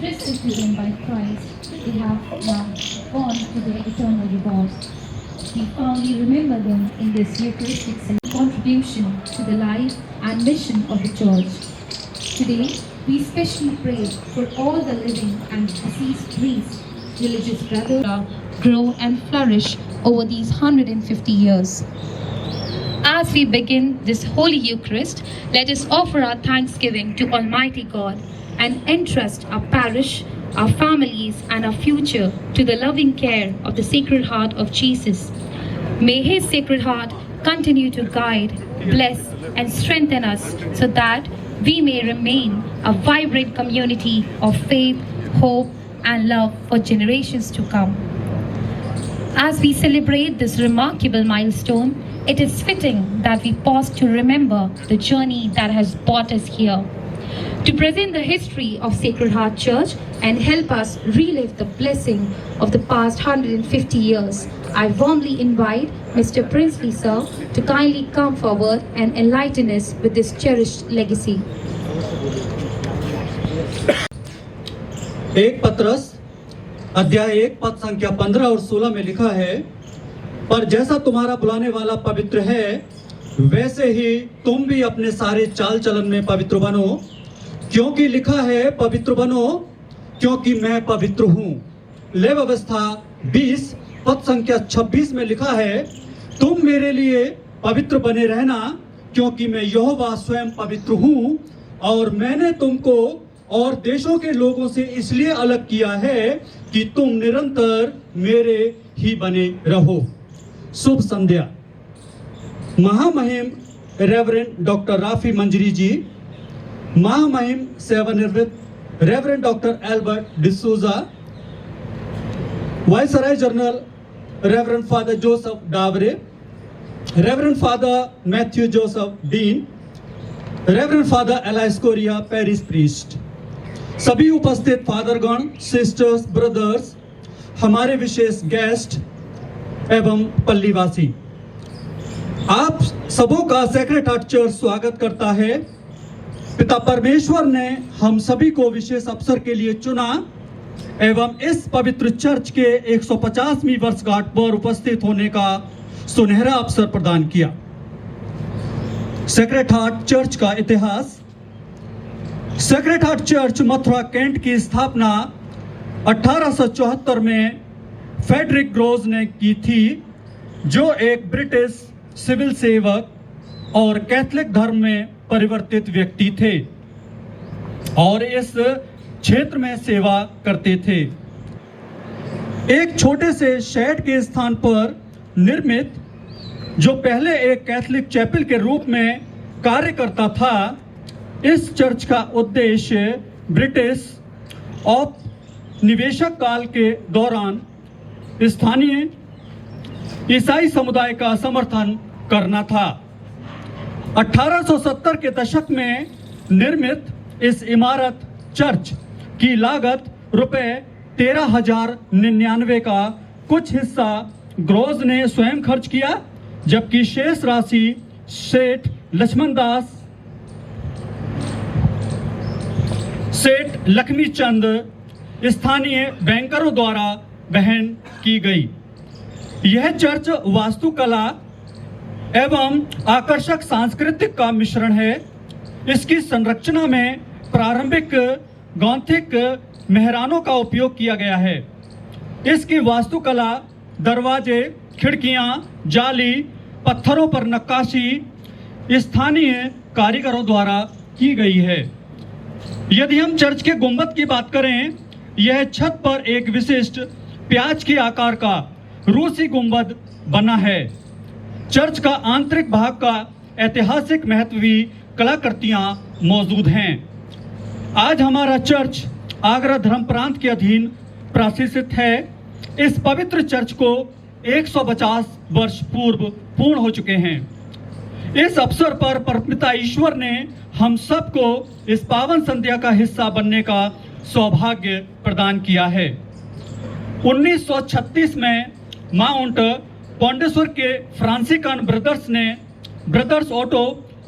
entrusted to them by Christ, they have now gone to their eternal reward. We fondly remember them in this Eucharistic contribution to the life and mission of the Church. Today, we especially pray for all the living and deceased priests, religious brothers, grow and flourish over these 150 years. As we begin this Holy Eucharist, let us offer our thanksgiving to Almighty God and entrust our parish, our families, and our future to the loving care of the Sacred Heart of Jesus. May His Sacred Heart continue to guide, bless, and strengthen us so that we may remain a vibrant community of faith, hope, and love for generations to come. As we celebrate this remarkable milestone, it is fitting that we pause to remember the journey that has brought us here. To present the history of Sacred Heart Church and help us relive the blessing of the past 150 years, I warmly invite Mr. Princely Sir to kindly come forward and enlighten us with this cherished legacy. एक पत्रस अध्याय 1 पद संख्या 15 और 16 में लिखा है, पर जैसा तुम्हारा बुलाने वाला पवित्र है, वैसे ही तुम भी अपने सारे चाल चलन में पवित्र बनो, क्योंकि लिखा है पवित्र बनो क्योंकि मैं पवित्र हूँ। लेव अवस्था 20 पद संख्या 26 में लिखा है, तुम मेरे लिए पवित्र बने रहना क्योंकि मैं यहोवा स्वयं पवित्र हूँ और मैंने तुमको और देशों के लोगों से इसलिए अलग किया है कि तुम निरंतर मेरे ही बने रहो। शुभ संध्या। महामहिम रेवरेंड डॉक्टर राफी मंजरी जी, महामहिम सेवानिवृत्त reverend doctor Albert D'Souza, viceroy general reverend father Joseph Daware, reverend father Matthew Joseph dean, reverend father Elias Korea Paris priest, सभी उपस्थित फादरगण, सिस्टर्स, ब्रदर्स, हमारे विशेष गेस्ट एवं पल्लीवासी, आप सबों का सेक्रेड हार्ट चर्च स्वागत करता है। पिता परमेश्वर ने हम सभी को विशेष अवसर के लिए चुना एवं इस पवित्र चर्च के 150वीं वर्षगांठ पर उपस्थित होने का सुनहरा अवसर प्रदान किया। सेक्रेड हार्ट चर्च का इतिहास। Sacred heart church Mathura cantt की स्थापना 1874 में फेडरिक ग्रोज ने की थी, जो एक ब्रिटिश सिविल सेवक और कैथोलिक धर्म में परिवर्तित व्यक्ति थे और इस क्षेत्र में सेवा करते थे। एक छोटे से शेड के स्थान पर निर्मित, जो पहले एक कैथोलिक चैपल के रूप में कार्य करता था, इस चर्च का उद्देश्य ब्रिटिश औपनिवेशक काल के दौरान स्थानीय ईसाई समुदाय का समर्थन करना था। 1870 के दशक में निर्मित इस इमारत चर्च की लागत रुपए 13,099 का कुछ हिस्सा ग्रोज ने स्वयं खर्च किया, जबकि शेष राशि सेठ लक्ष्मणदास, सेठ लक्ष्मीचंद स्थानीय बैंकरों द्वारा वहन की गई। यह चर्च वास्तुकला एवं आकर्षक सांस्कृतिक का मिश्रण है। इसकी संरचना में प्रारंभिक गॉथिक मेहरानों का उपयोग किया गया है। इसकी वास्तुकला, दरवाजे, खिड़कियां, जाली, पत्थरों पर नक्काशी स्थानीय कारीगरों द्वारा की गई है। यदि हम चर्च के गुंबद की बात करें, यह छत पर एक विशिष्ट प्याज के आकार का रूसी गुंबद बना है। चर्च का आंतरिक भाग का ऐतिहासिक महत्व भी कलाकृतियां मौजूद हैं। आज हमारा चर्च आगरा धर्म प्रांत के अधीन प्रशिक्षित है। इस पवित्र चर्च को 150 वर्ष पूर्व पूर्ण हो चुके हैं। इस अवसर पर परमपिता ईश्वर ने हम सबको इस पावन संध्या का हिस्सा बनने का सौभाग्य प्रदान किया है। 1936 में माउंट पॉन्डेश्वर के फ्रांसिकन ब्रदर्स ने ब्रदर्स ऑटो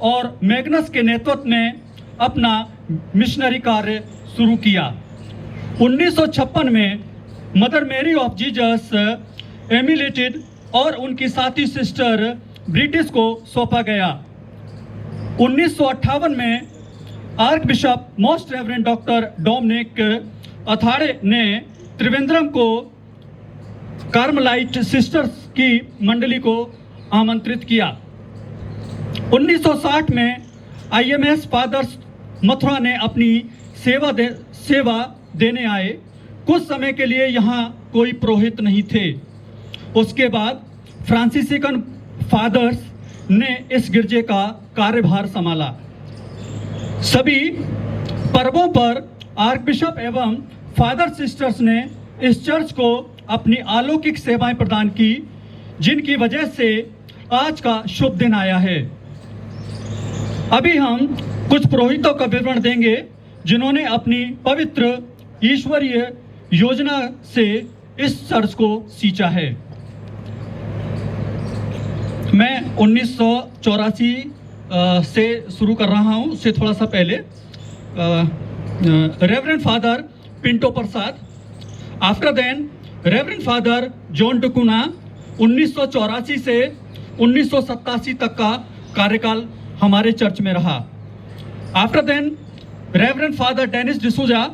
और मैग्नस के नेतृत्व में अपना मिशनरी कार्य शुरू किया। 1956 में मदर मेरी ऑफ जीसस एमिलेटेड और उनकी साथी सिस्टर ब्रिटिश को सौंपा गया। 1958 में archbishop most reverend doctor Dominic Athaide ने त्रिवेंद्रम को कार्मेलाइट सिस्टर्स की मंडली को आमंत्रित किया। 1960 में IMS फादर्स मथुरा ने अपनी सेवा देने आए। कुछ समय के लिए यहाँ कोई पुरोहित नहीं थे। उसके बाद फ्रांसीसिकन फादर्स ने इस गिरजे का कार्यभार संभाला। सभी पर्वों पर आर्क बिशप एवं फादर सिस्टर्स ने इस चर्च को अपनी अलौकिक सेवाएं प्रदान की, जिनकी वजह से आज का शुभ दिन आया है। अभी हम कुछ पुरोहितों का विवरण देंगे जिन्होंने अपनी पवित्र ईश्वरीय योजना से इस चर्च को सींचा है। मैं 1984 से शुरू कर रहा हूं, उससे थोड़ा सा पहले reverend father Pinto Prasad, after then reverend father John D'Cunha 1984 से 1987 तक का कार्यकाल हमारे चर्च में रहा। After then reverend father Dennis D'Souza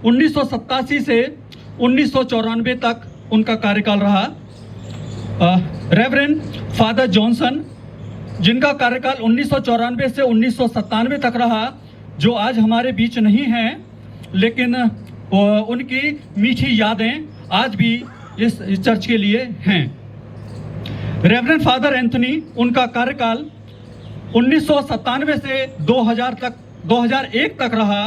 1987 से 1994 तक उनका कार्यकाल रहा। रेवरेंड फादर जॉनसन, जिनका कार्यकाल 1994 से 1997 तक रहा, जो आज हमारे बीच नहीं हैं, लेकिन उनकी मीठी यादें आज भी इस चर्च के लिए हैं। रेवरेंड फादर एंथनी, उनका कार्यकाल 1997 से 2001 तक रहा।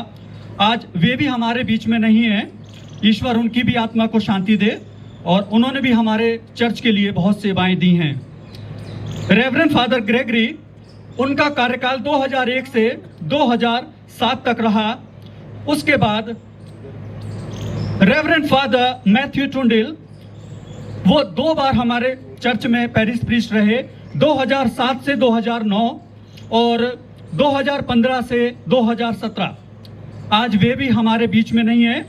आज वे भी हमारे बीच में नहीं हैं। ईश्वर उनकी भी आत्मा को शांति दे, और उन्होंने भी हमारे चर्च के लिए बहुत सेवाएं दी हैं। रेवरेंड फादर ग्रेगरी, उनका कार्यकाल 2001 से 2007 तक रहा। उसके बाद रेवरेंड फादर मैथ्यू टुंडिल, वो 2 बार हमारे चर्च में पेरिश प्रीस्ट रहे, 2007 से 2009 और 2015 से 2017। आज वे भी हमारे बीच में नहीं है।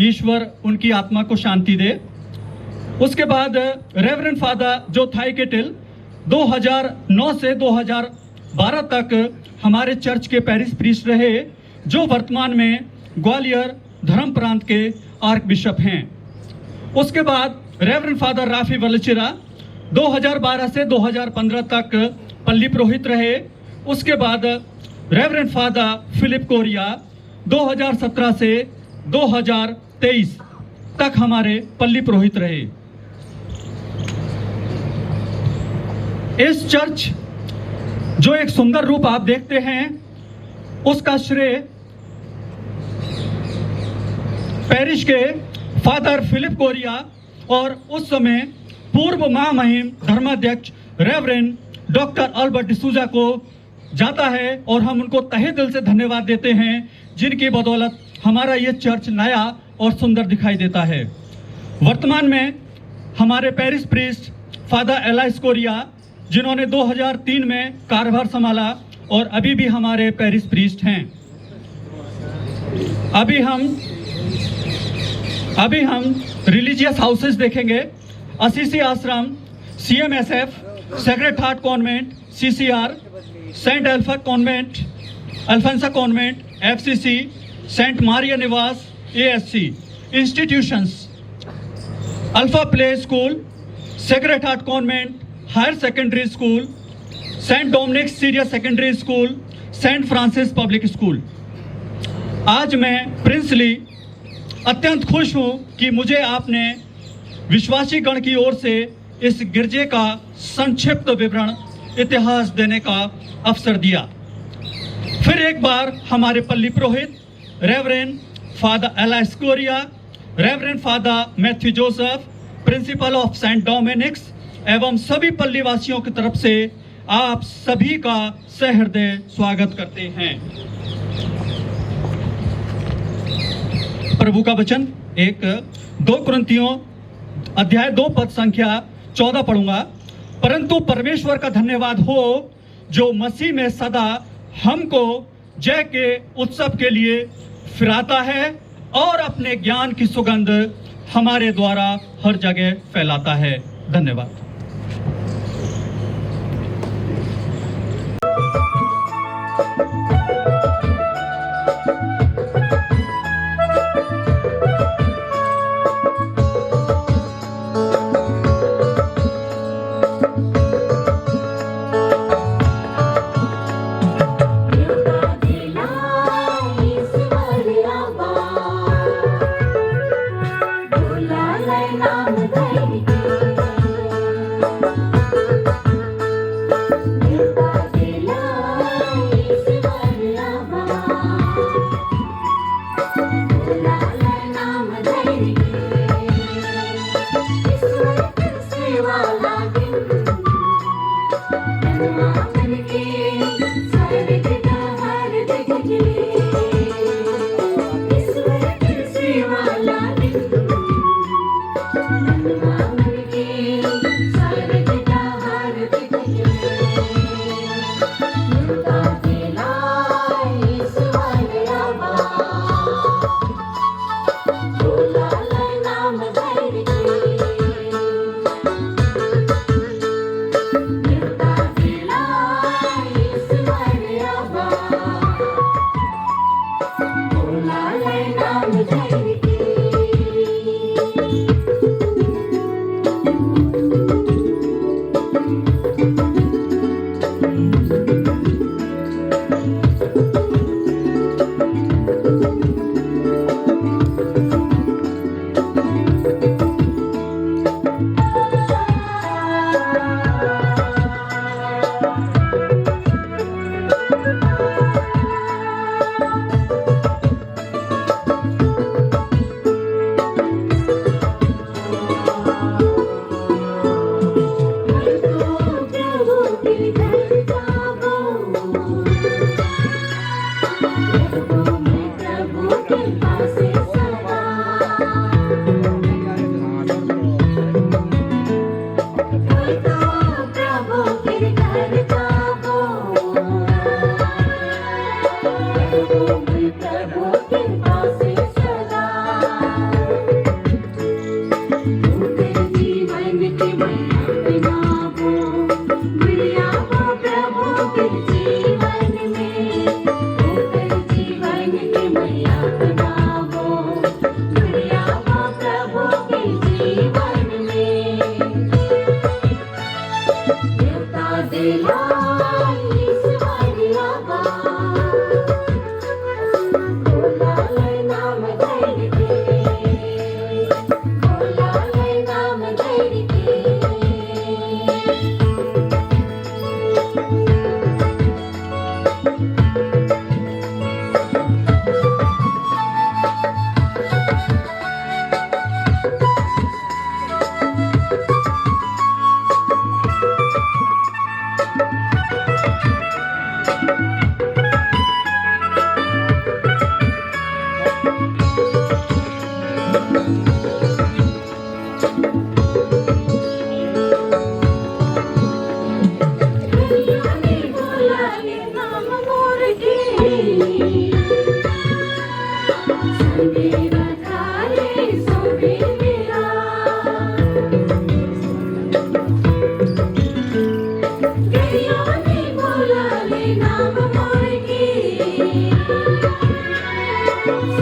ईश्वर उनकी आत्मा को शांति दे। उसके बाद रेवरेंड फादर जो थाई केटिल 2009 से 2012 तक हमारे चर्च के पेरिश प्रीस्ट रहे, जो वर्तमान में ग्वालियर धर्म प्रांत के आर्क बिशप हैं। उसके बाद रेवरेंड फादर राफी वलचिरा 2012 से 2015 तक पल्ली पुरोहित रहे। उसके बाद रेवरेंड फादर फिलिप कोरिया 2017 से 2023 तक हमारे पल्ली पुरोहित रहे। इस चर्च जो एक सुंदर रूप आप देखते हैं, उसका श्रेय पेरिश के फादर फिलिप कोरिया और उस समय पूर्व महामहिम धर्माध्यक्ष रेवरेंड डॉक्टर अल्बर्ट डिसूजा को जाता है, और हम उनको तहे दिल से धन्यवाद देते हैं, जिनकी बदौलत हमारा ये चर्च नया और सुंदर दिखाई देता है। वर्तमान में हमारे parish priest father Elias Correia, जिन्होंने 2003 में कार्यभार संभाला और अभी भी हमारे पेरिश प्रीस्ट हैं। अभी हम रिलीजियस हाउसेस देखेंगे। Assisi ashram, CMSF, sacred heart convent, CCR, saint alpha convent, Alphonsa convent, FCC, saint Maria Nivas, ASC institutions, alpha play school, sacred heart convent, higher secondary school, saint Dominic serious secondary school, saint Francis public school. आज मैं princely अत्यंत खुश हूं कि मुझे आपने विश्वासी गण की ओर से इस गिरजे का संक्षिप्त विवरण, इतिहास देने का अवसर दिया। फिर एक बार हमारे पल्ली पुरोहित reverend father Elias Correia, reverend father Matthew Joseph, principal of saint Dominic's एवं सभी पल्ली वासियों की तरफ से आप सभी का सहृदय स्वागत करते हैं। प्रभु का वचन 2 कुरिन्थियों अध्याय 2 पद संख्या 14 पढ़ूंगा। परंतु परमेश्वर का धन्यवाद हो, जो मसीह में सदा हमको जय के उत्सव के लिए फिराता है और अपने ज्ञान की सुगंध हमारे द्वारा हर जगह फैलाता है। धन्यवाद।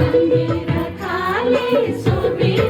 संगे रखा ले सोबे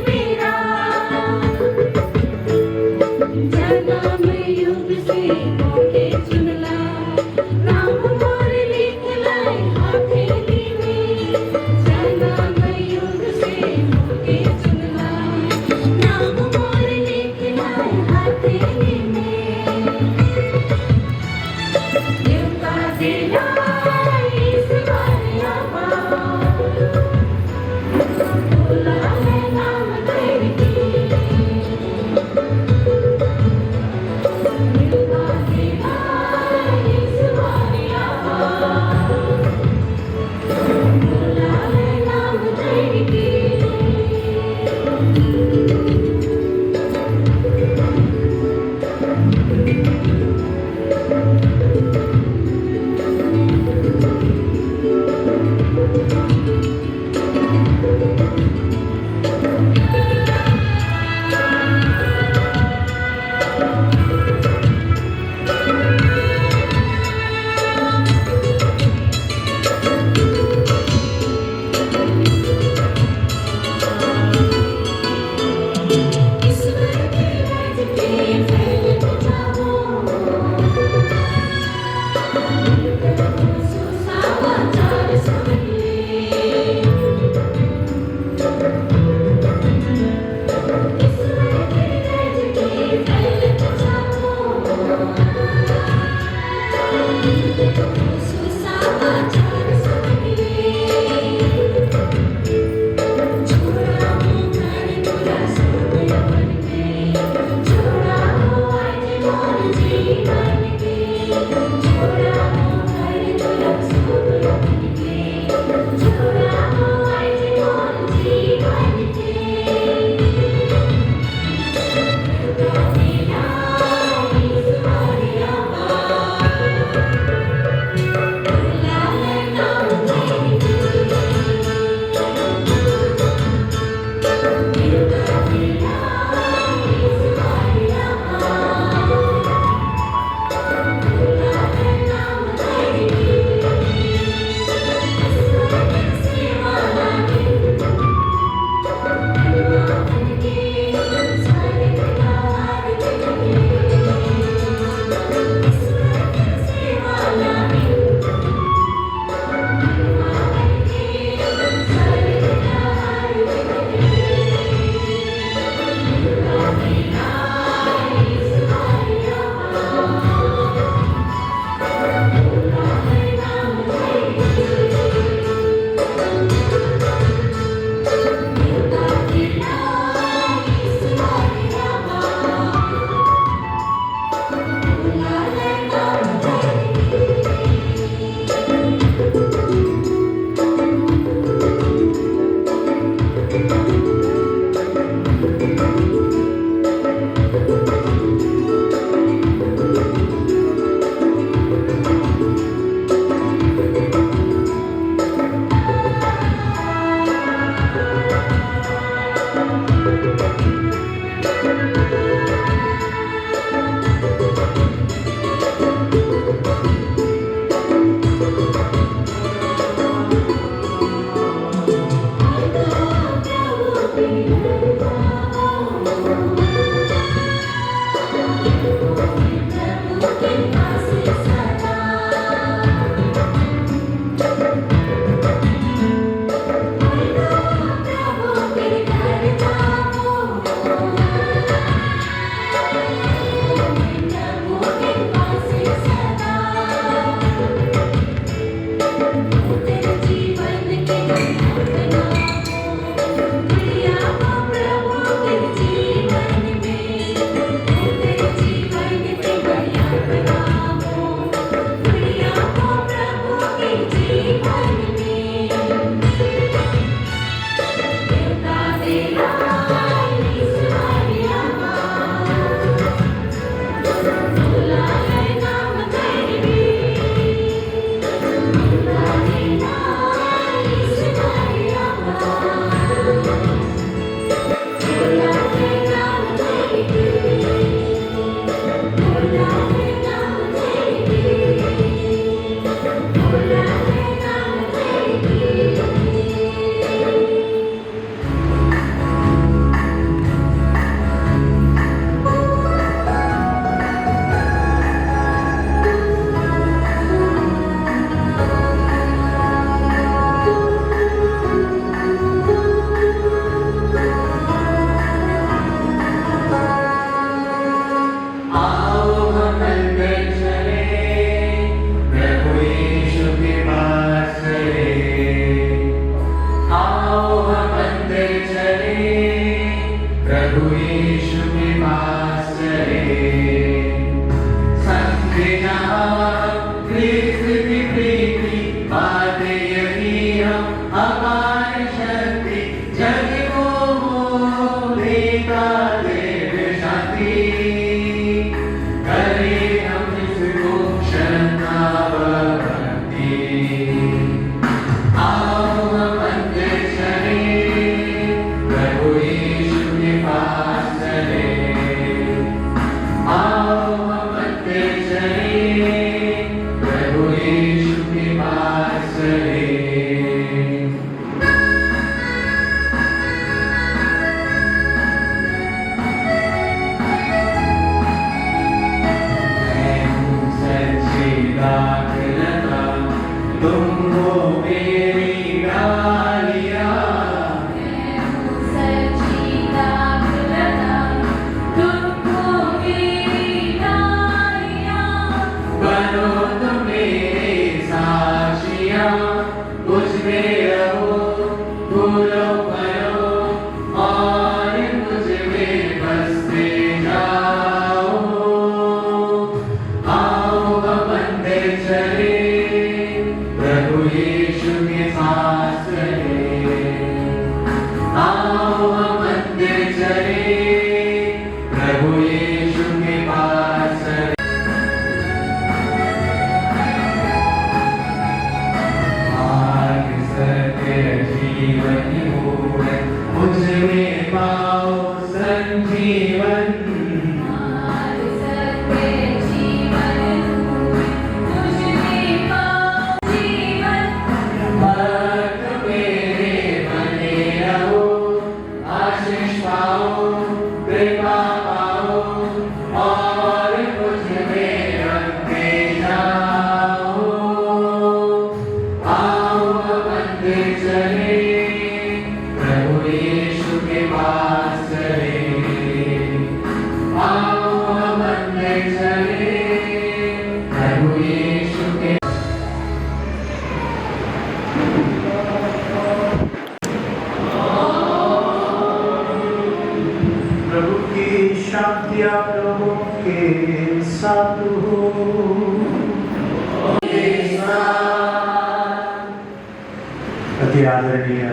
अति आदरणीय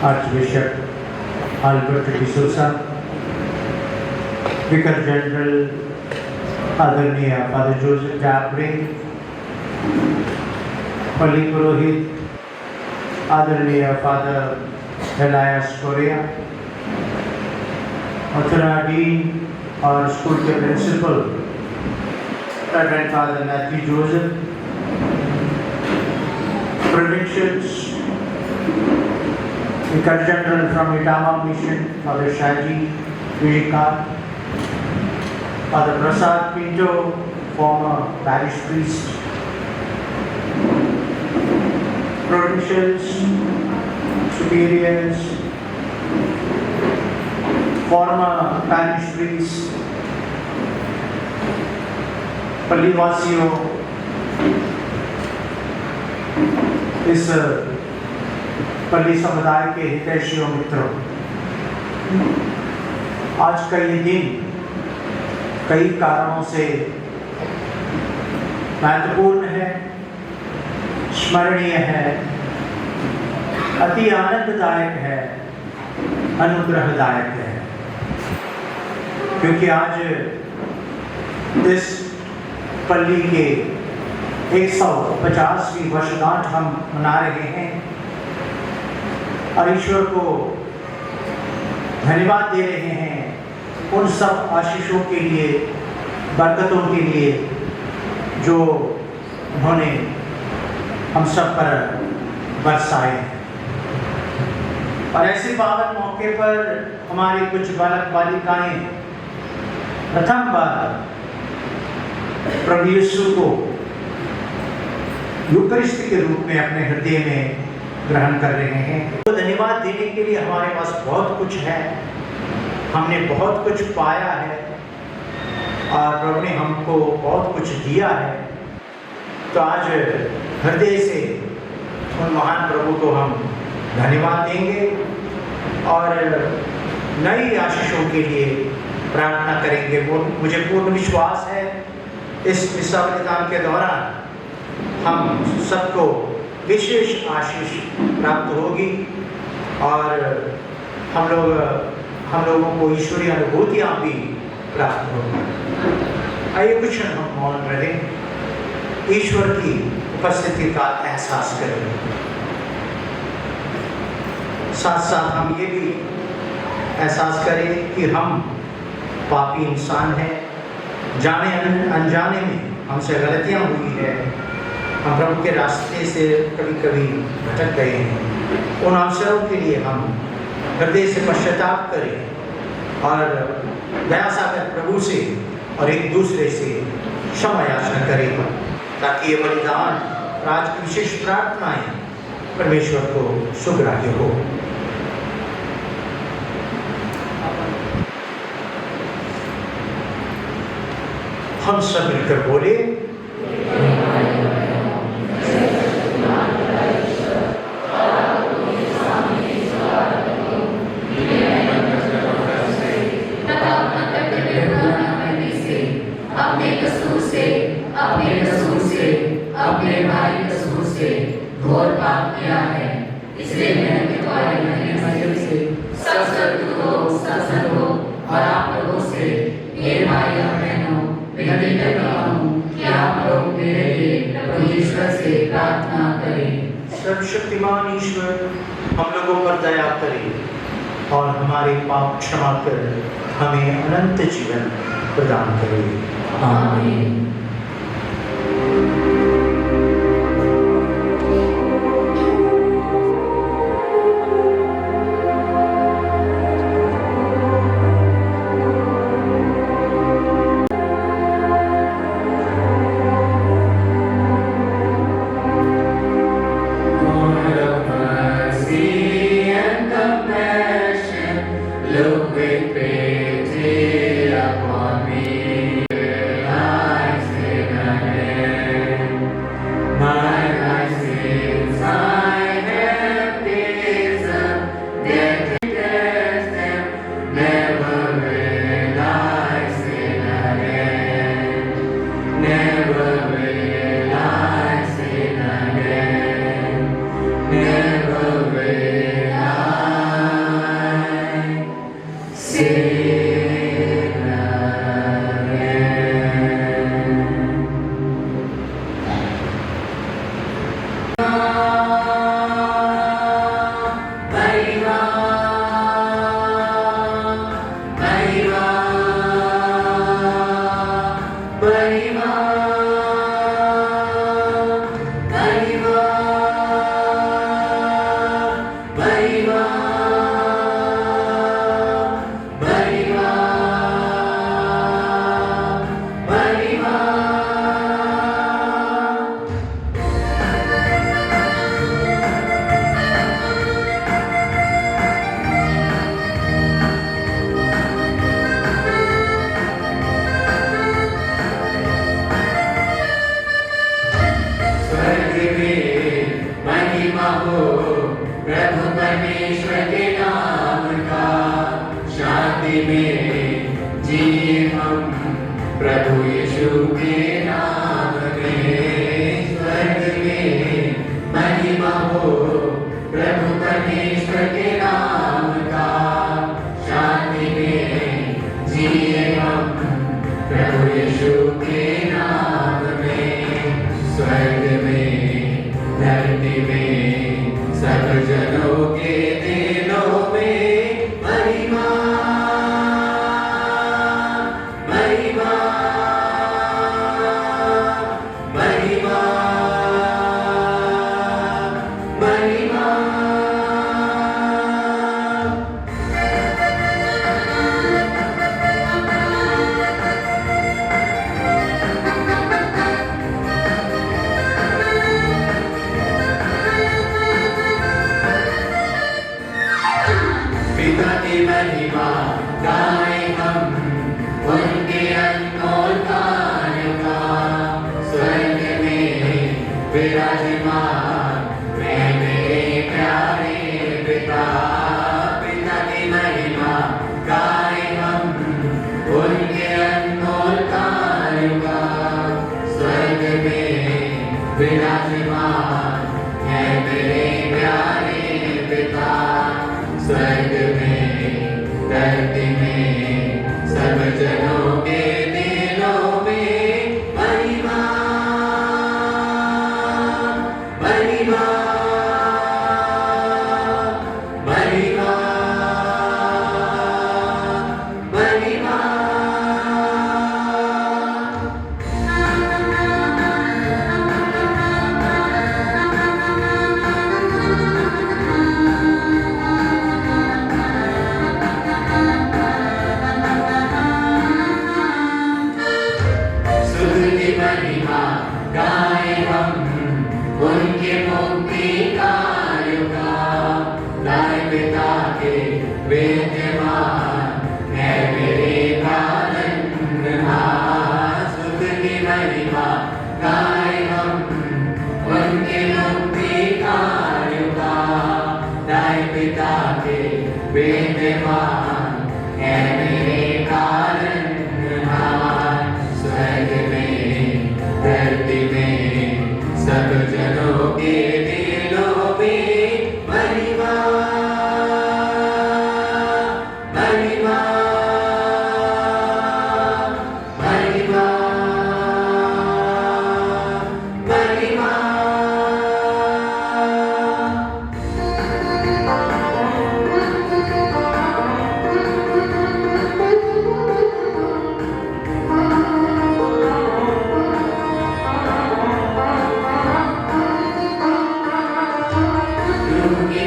आर्चबिशप अल्बर्ट डिसोसा, विकार जनरल आदरणीय फादर जोसेफ कैप्रे, पल्ली पुरोहित आदरणीय father Elias Correia, Mathura dean और स्कूल के principal reverend father Matthew Joseph, provincials, Vicar General from Itama Mission, Father Shaji Vijika, Father Prasad Pinto, former parish priest, provincials, superiors, former parish priests, पल्लीवासियों, इस पल्ली समुदाय के हितैषियों मित्रों, आज का ये दिन कई कारणों से महत्वपूर्ण है, स्मरणीय है, अति आनंददायक है, अनुग्रहदायक है, क्योंकि आज इस पल्ली के 150वीं वर्षगांठ हम मना रहे हैं और ईश्वर को धन्यवाद दे रहे हैं उन सब आशीषों के लिए, बरकतों के लिए जो उन्होंने हम सब पर बरसाए हैं। और ऐसे पावन मौके पर हमारे कुछ बालक बालिकाएं प्रथम बार प्रभु यीशु को यूकरिस्ट के रूप में अपने हृदय में ग्रहण कर रहे हैं। तो धन्यवाद देने के लिए हमारे पास बहुत कुछ है, हमने बहुत कुछ पाया है और प्रभु ने हमको बहुत कुछ दिया है। तो आज हृदय से उन महान प्रभु को हम धन्यवाद देंगे और नई आशीषों के लिए प्रार्थना करेंगे। मुझे पूर्ण विश्वास है इस मिसा बलिदान के दौरान हम सबको विशेष आशीष प्राप्त होगी और हम लोगों को ईश्वरीय अनुभूतियाँ भी प्राप्त होगी। आइए कुछ क्षण हम मौन रहें, ईश्वर की उपस्थिति का एहसास करें। साथ साथ हम ये भी एहसास करें कि हम पापी इंसान हैं, जाने अनजाने में हमसे गलतियाँ हुई है, हम प्रभु के रास्ते से कभी कभी भटक गए हैं। उन अवसरों के लिए हम हृदय से पश्चाताप करें और दया सागर प्रभु से और एक दूसरे से क्षमा याचना करें, ताकि ये बलिदान आज की विशेष प्रार्थनाएं परमेश्वर को सुग्राह्य हो। हम सब मिलकर बोले, अपने भाई कसूर से घोर पाप किया है, इसलिए मैं तुम्हारे मरियम से सख्त हो और आप लोगों से ये भाई और बहनों विनती करता हूँ कि आप लोग मेरे लिए प्रभु ईश्वर से प्रार्थना करें। सर्वशक्तिमान ईश्वर हम लोगों पर दया करे और हमारे पाप क्षमा कर हमें अनंत जीवन प्रदान करे। आमीन। Look with pity upon me, eyes शांति में जिए हम प्रभु यीशु के नाम में। स्वर्ग में महिमा हो प्रभु परमेश्वर के नाम का। शांति में जिए हम प्रभु यीशु के नाम में। स्वर्ग में धरती में सब जनों के दिलों में महिमा महिमा महिमा महिमा। पिता की महिमा गाए हम उनके अनमोल कार्यों का। स्वर्ग में विराजमान मैं मेरे प्यारे पिता। पिता की महिमा गाए हम उनके अनमोल कार्यों का। स्वर्ग में विराजमान मैं मेरे प्यारे पिता। स्वर्ग में धरती में सब जनों के दिलों में महिमा महिमा महिमा महिमा। महिमा गाए हम उनके मुक्ति कार्यों का। दाएं पिता के विद्यमान है मेरे पालनहार। सुध की महिमा गाए हम उनके मुक्ति कार्यों का। दाएं पिता के विद्यमान है मेरे पालनहार। स्वर्ग में धरती में सब जनों के दिलों में महिमा महिमा महिमा महिमा।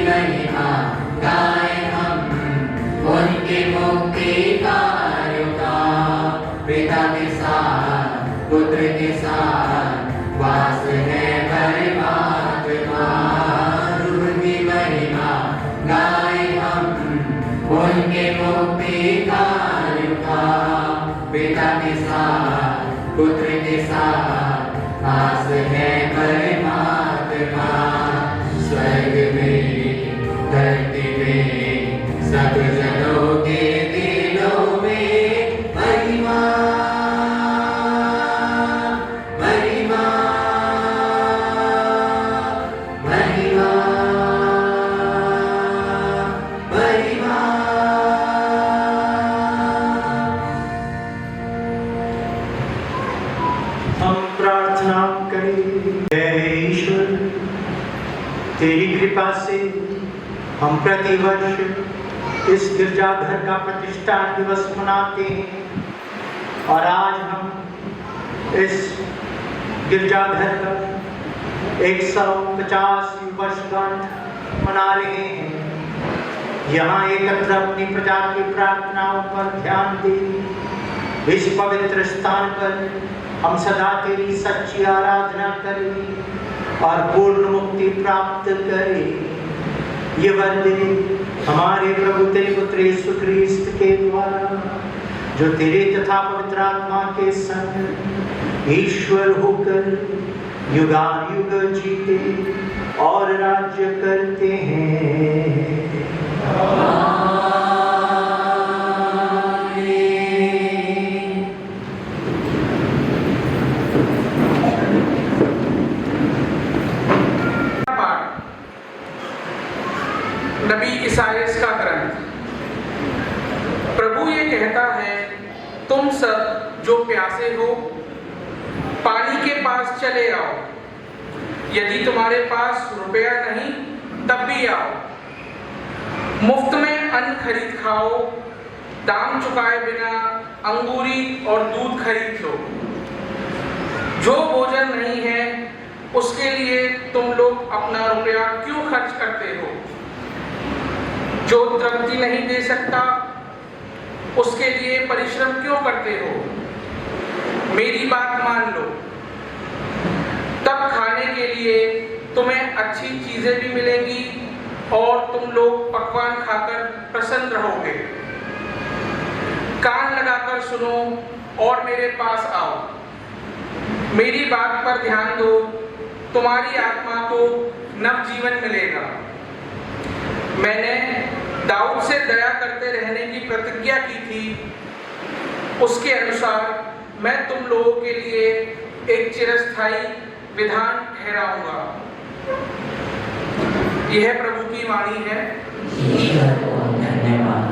महिमा गाए हम उनके मुक्ति कार्यों का। पिता के साथ पुत्र के साथ वास है परमात्मा। रूह की महिमा गाए हम उनके मुक्ति कार्यों का। पिता के साथ पुत्र के साथ वास है परमात्मा। स्वर्ग में धरती में सब जनों के दिलों में महिमा महिमा महिमा महिमा। हम प्रार्थना करें। हे ईश्वर, तेरी कृपा से हम प्रतिवर्ष इस गिरजाघर का प्रतिष्ठा दिवस मनाते हैं और आज हम इस गिरजाघर का 150वीं वर्षगांठ मना रहे हैं। यहाँ एकत्र अपनी प्रजा की प्रार्थनाओं पर ध्यान दें। इस पवित्र स्थान पर हम सदा तेरी सच्ची आराधना करें और पूर्ण मुक्ति प्राप्त करें। ये वंदे हमारे प्रभु तेरे पुत्र यीशु ख्रीस्त के द्वारा, जो तेरे तथा पवित्र आत्मा के संग ईश्वर होकर युगानुयुग जीते और राज्य करते हैं। कहता है, तुम सब जो प्यासे हो पानी के पास चले आओ। यदि तुम्हारे पास रुपया नहीं तब भी आओ, मुफ्त में अन्न खरीद खाओ, दाम चुकाए बिना अंगूरी और दूध खरीद लो। जो भोजन नहीं है उसके लिए तुम लोग अपना रुपया क्यों खर्च करते हो? जो तृप्ति नहीं दे सकता उसके लिए परिश्रम क्यों करते हो? मेरी बात मान लो, तब खाने के लिए तुम्हें अच्छी चीजें भी मिलेंगी और तुम लोग पकवान खाकर प्रसन्न रहोगे। कान लगाकर सुनो और मेरे पास आओ, मेरी बात पर ध्यान दो, तुम्हारी आत्मा को नव जीवन मिलेगा। मैंने दाऊद से दया करते रहने की प्रतिज्ञा की थी, उसके अनुसार मैं तुम लोगों के लिए एक चिरस्थायी विधान ठहराऊंगा। यह प्रभु की वाणी है। ईश्वर को धन्यवाद।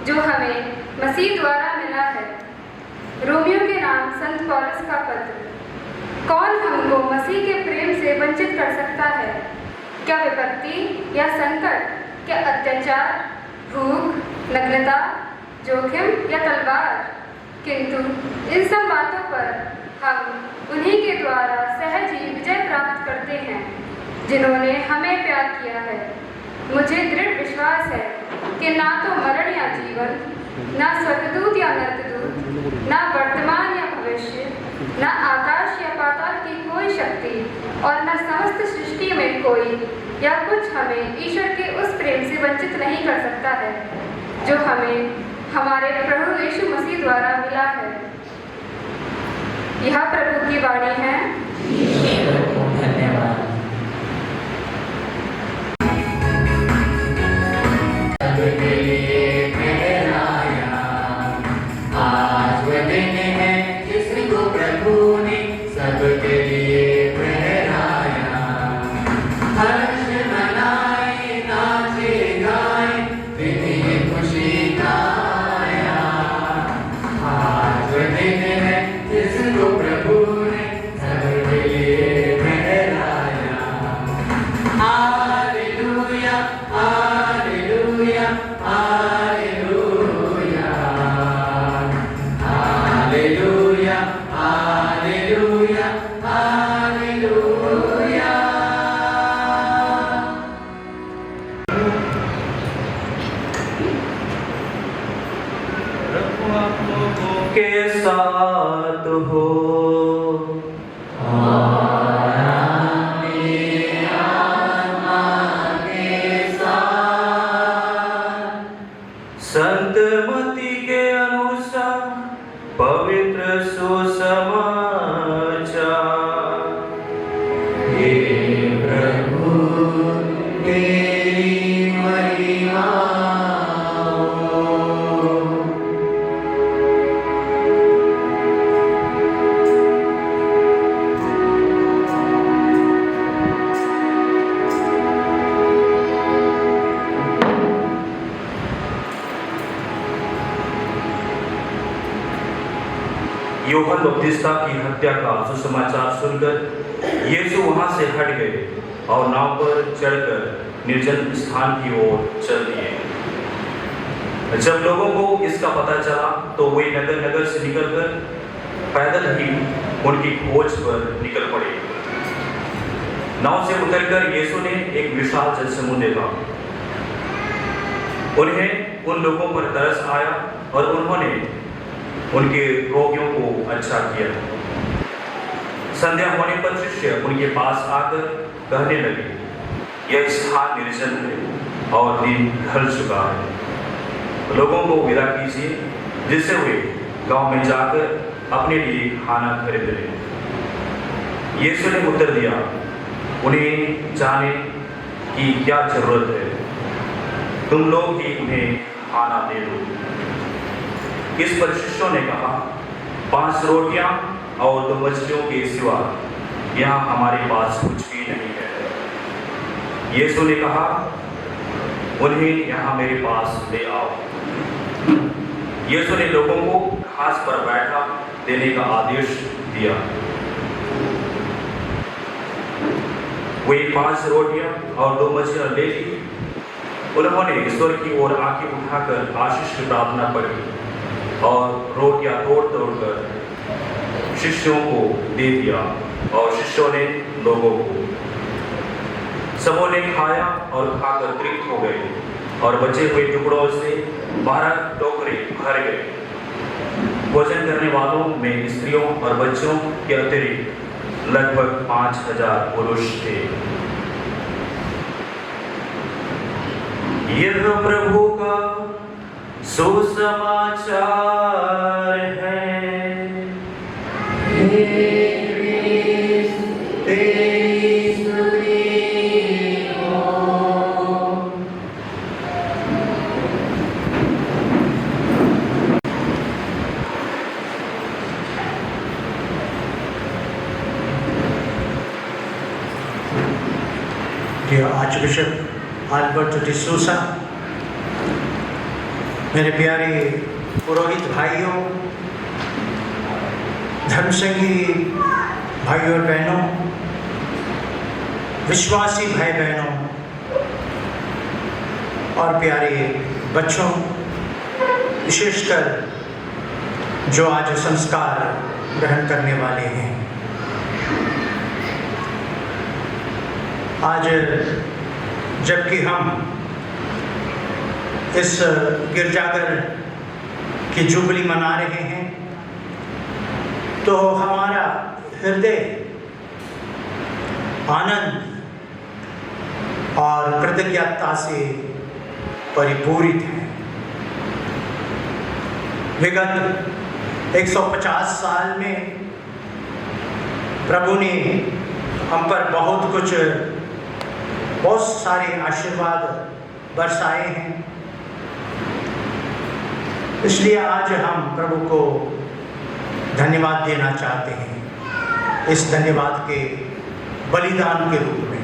जो हमें मसीह द्वारा मिला है। रोमियो के नाम संत पौलुस का पत्र। कौन हमको मसीह के प्रेम से वंचित कर सकता है? क्या विपत्ति या संकट, क्या अत्याचार, भूख, नग्नता, जोखिम या तलवार? किंतु इन सब बातों पर हम उन्हीं के द्वारा सहज ही विजय प्राप्त करते हैं जिन्होंने हमें प्यार किया है। मुझे दृढ़ विश्वास है कि ना तो मरण या जीवन, ना स्वर्गदूत या नरकदूत, ना वर्तमान या भविष्य, ना आकाश या पाताल की कोई शक्ति और न समस्त सृष्टि में कोई या कुछ हमें ईश्वर के उस प्रेम से वंचित नहीं कर सकता है जो हमें हमारे प्रभु यीशु मसीह द्वारा मिला है। यह प्रभु की वाणी है। धन्यवाद। सबके लिए ठहराया आज वह दिन है जिसको प्रभु ने सबके लिए ठहराया। हर्ष मनाए नाचे गाए दिन ये खुशी का आया। आज वह दिन है जिसको प्रभु ने सबके लिए ठहराया। Hallelujah hallelujah hallelujah hallelujah hallelujah hallelujah. के साथ हो संत मती के अनुसार पवित्र सुसमाचार। हे प्रभु तेरी महिमा यूहन्ना बपतिस्मा की हत्या का सुसमाचार सुनकर यीशु वहां से हट गए और नाव पर चढ़कर निर्जन स्थान की ओर चल दिए। जब लोगों को इसका पता चला तो वे नगर नगर से निकलकर पैदल ही उनकी खोज पर निकल पड़े। नाव से उतरकर यीशु ने एक विशाल जनसमूह देखा। उन्हें उन लोगों पर तरस आया और उन्होंने उनके रोगियों को अच्छा किया। संध्या होने पर शिष्य उनके पास आकर कहने लगे, यह स्थान निर्जन है और दिन ढल चुका है। लोगों को विदा कीजिए जिससे वे गांव में जाकर अपने लिए खाना खरीद लें। यीशु ने उत्तर दिया, उन्हें जाने की क्या जरूरत है, तुम लोग ही उन्हें खाना दे दो। इस पर शिष्यों ने कहा, 5 रोटियां और 2 मछलियों के सिवा यहाँ हमारे पास कुछ भी नहीं है। यीशु ने कहा, उन्हें यहाँ मेरे पास ले आओ। यीशु ने लोगों को घास पर बैठा देने का आदेश दिया। वे 5 रोटियां और 2 मछलियां ले ली। उन्होंने ईश्वर की ओर आंखें उठाकर आशीष की प्रार्थना पढ़ी और रोटियां तोड़ कर शिष्यों को दे दिया और शिष्यों ने लोगों को। सबों ने खाया और खाकर तृप्त हो गए और बचे हुए टुकड़ों से 12 टोकरे भर गए। भोजन करने वालों में स्त्रियों और बच्चों के अतिरिक्त लगभग 5000 पुरुष थे। यह प्रभु का सुसमाचार है। तेरी स्तुति हो। Dear Archbishop Alberto de Sousa, मेरे प्यारे पुरोहित भाइयों, धर्मसंघी भाइयों और बहनों, विश्वासी भाई बहनों और प्यारे बच्चों, विशेषकर जो आज संस्कार ग्रहण करने वाले हैं, आज जबकि हम इस गिरजाघर की जुबली मना रहे हैं, तो हमारा हृदय आनंद और कृतज्ञता से परिपूरित है। विगत 150 साल में प्रभु ने हम पर बहुत सारे आशीर्वाद बरसाए हैं। इसलिए आज हम प्रभु को धन्यवाद देना चाहते हैं, इस धन्यवाद के बलिदान के रूप में।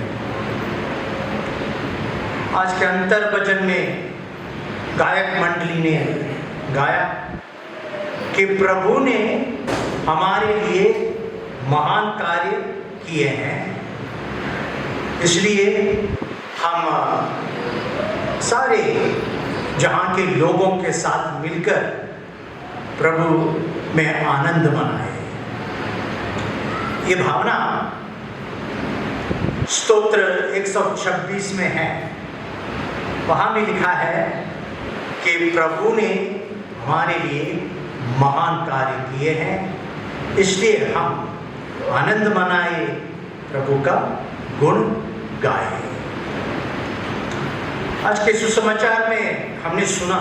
आज के अंतर भजन में गायक मंडली ने गाया कि प्रभु ने हमारे लिए महान कार्य किए हैं, इसलिए हम सारे जहाँ के लोगों के साथ मिलकर प्रभु में आनंद मनाए। ये भावना स्तोत्र 126 में है। वहाँ भी लिखा है कि प्रभु ने हमारे लिए महान कार्य किए हैं, इसलिए हम आनंद मनाए, प्रभु का गुण गाए। आज के सुसमाचार में हमने सुना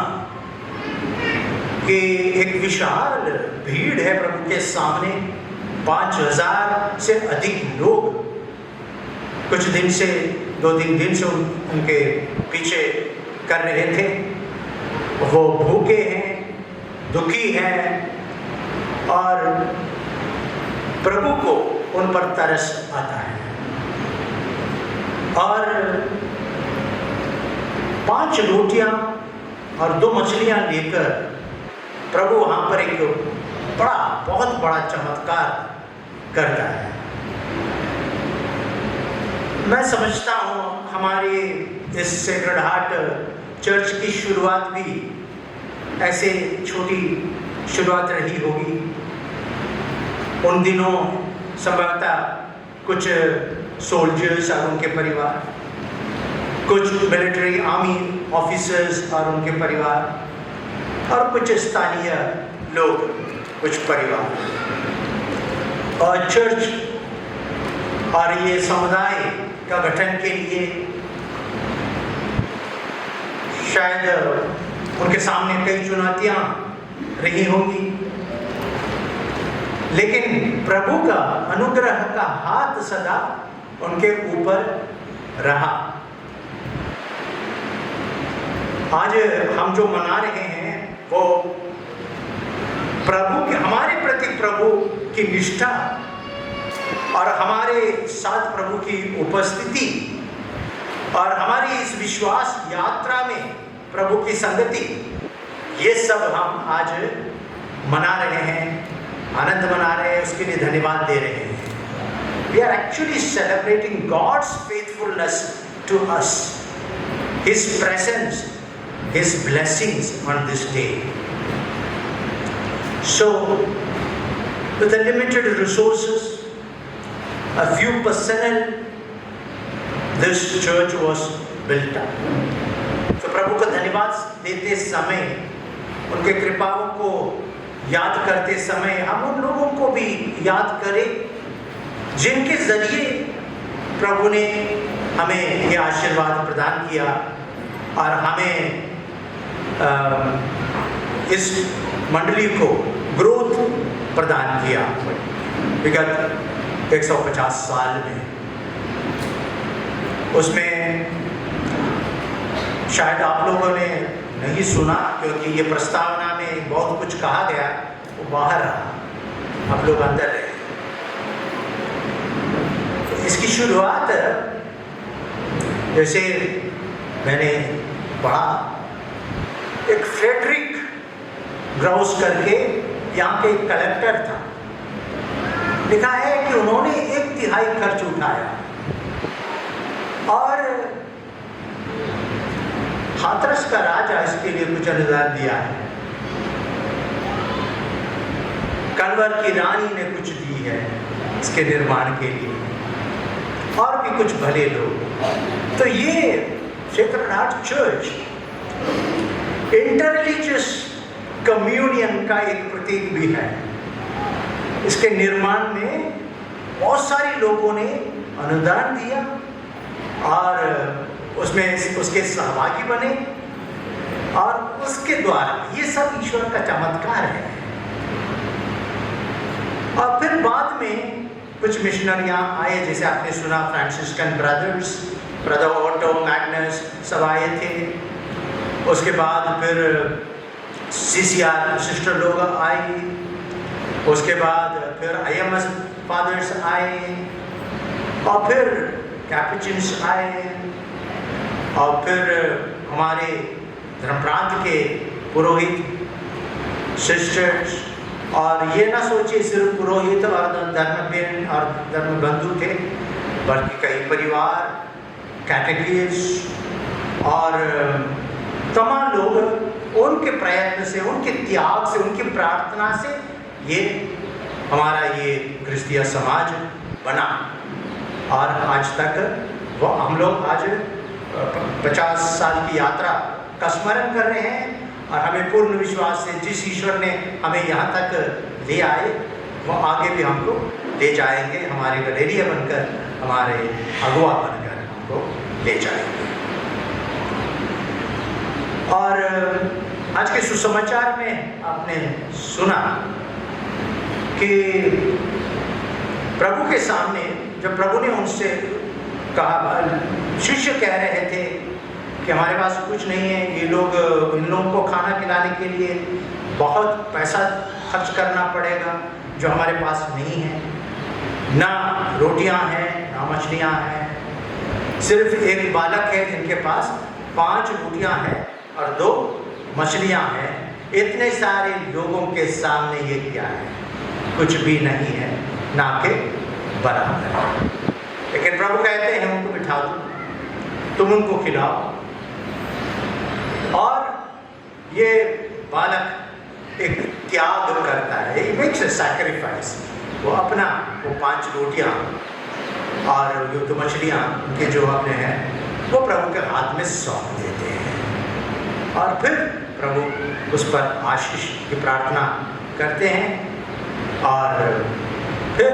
कि एक विशाल भीड़ है प्रभु के सामने। 5000 से अधिक लोग कुछ दिन से 2-3 दिन से उनके पीछे कर रहे थे। वो भूखे हैं, दुखी हैं और प्रभु को उन पर तरस आता है। और 5 रोटियां और 2 मछलियां लेकर प्रभु वहां पर एक बहुत बड़ा चमत्कार करता है। मैं समझता हूँ हमारी इस सेक्रेड हार्ट चर्च की शुरुआत भी ऐसे छोटी शुरुआत रही होगी। उन दिनों संभवतः कुछ सोल्जर्स और उनके परिवार, कुछ मिलिट्री आर्मी ऑफिसर्स और उनके परिवार, और कुछ स्थानीय लोग, कुछ परिवार, और चर्च और ये समुदाय का गठन के लिए शायद उनके सामने कई चुनौतियां रही होंगी, लेकिन प्रभु का अनुग्रह का हाथ सदा उनके ऊपर रहा। आज हम जो मना रहे हैं वो प्रभु के, हमारे प्रति प्रभु की निष्ठा और हमारे साथ प्रभु की उपस्थिति और हमारी इस विश्वास यात्रा में प्रभु की संगति, ये सब हम आज मना रहे हैं, आनंद मना रहे हैं, उसके लिए धन्यवाद दे रहे हैं। We are actually celebrating God's faithfulness to us, His presence, His blessings on this day. So, with the limited resources, a few personnel, this church was built up. So, प्रभु को धन्यवाद देते समय, उनके कृपाओं को याद करते समय, हम उन लोगों को भी याद करें जिनके जरिए प्रभु ने हमें यह आशीर्वाद प्रदान किया और हमें इस मंडली को ग्रोथ प्रदान किया विगत 150 साल में। उसमें शायद आप लोगों ने नहीं सुना, क्योंकि ये प्रस्तावना में बहुत कुछ कहा गया, वो बाहर रहा, आप लोग अंदर रहे। इसकी शुरुआत जैसे मैंने पढ़ा, एक फ्रेडरिक ग्राउस करके यहाँ के कलेक्टर था, लिखा है कि उन्होंने 1/3 खर्च उठाया और हाथरस का राजा इसके लिए कुछ अनुदान दिया है, कन्वर की रानी ने कुछ दी है इसके निर्माण के लिए, और भी कुछ भले लोग। तो ये क्षेत्रराज चर्च इंटररिलीजियस कम्युनियन का एक प्रतीक भी है। इसके निर्माण में बहुत सारे लोगों ने अनुदान दिया और उसमें उसके सहभागी बने, और उसके द्वारा ये सब ईश्वर का चमत्कार है। और फिर बाद में कुछ मिशनरियां आए, जैसे आपने सुना Franciscan brothers, brother auto Magnus सब आए थे। उसके बाद फिर CCR सिस्टर लोग आई, उसके बाद फिर IMS फादर्स आए, और फिर कैपुचिन्स आए, और फिर हमारे धर्म प्रांत के पुरोहित सिस्टर्स। और ये ना सोचिए सिर्फ पुरोहित और धर्मबेन और धर्म बंधु थे, बल्कि कई परिवार, कैटेकिस्ट और तमाम लोग उनके प्रयत्न से, उनके त्याग से, उनकी प्रार्थना से ये हमारा ये क्रिस्तीय समाज बना। और आज तक वो हम लोग आज 50 साल की यात्रा का स्मरण कर रहे हैं, और हमें पूर्ण विश्वास से जिस ईश्वर ने हमें यहाँ तक ले आए वो आगे भी हमको ले जाएंगे, हमारे गलेरिया बनकर, हमारे अगुआ बनकर हमको ले जाएंगे। और आज के सुसमाचार में आपने सुना कि प्रभु के सामने जब प्रभु ने उनसे कहा, शिष्य कह रहे थे कि हमारे पास कुछ नहीं है, ये लोग इन लोगों को खाना खिलाने के लिए बहुत पैसा खर्च करना पड़ेगा जो हमारे पास नहीं है, ना रोटियां हैं ना मछलियां हैं, सिर्फ एक बालक है जिनके पास 5 रोटियां हैं और 2 मछलियां हैं। इतने सारे लोगों के सामने ये क्या है, कुछ भी नहीं है, ना के बराबर है। लेकिन प्रभु कहते हैं उनको बिठा दो, तुम उनको खिलाओ। और ये बालक एक त्याग करता है, he makes a sacrifice। वो अपना वो 5 रोटियां और जो 2 मछलियां उनके जो अपने हैं वो प्रभु के हाथ में सौंप देते हैं, और फिर प्रभु उस पर आशीष की प्रार्थना करते हैं, और फिर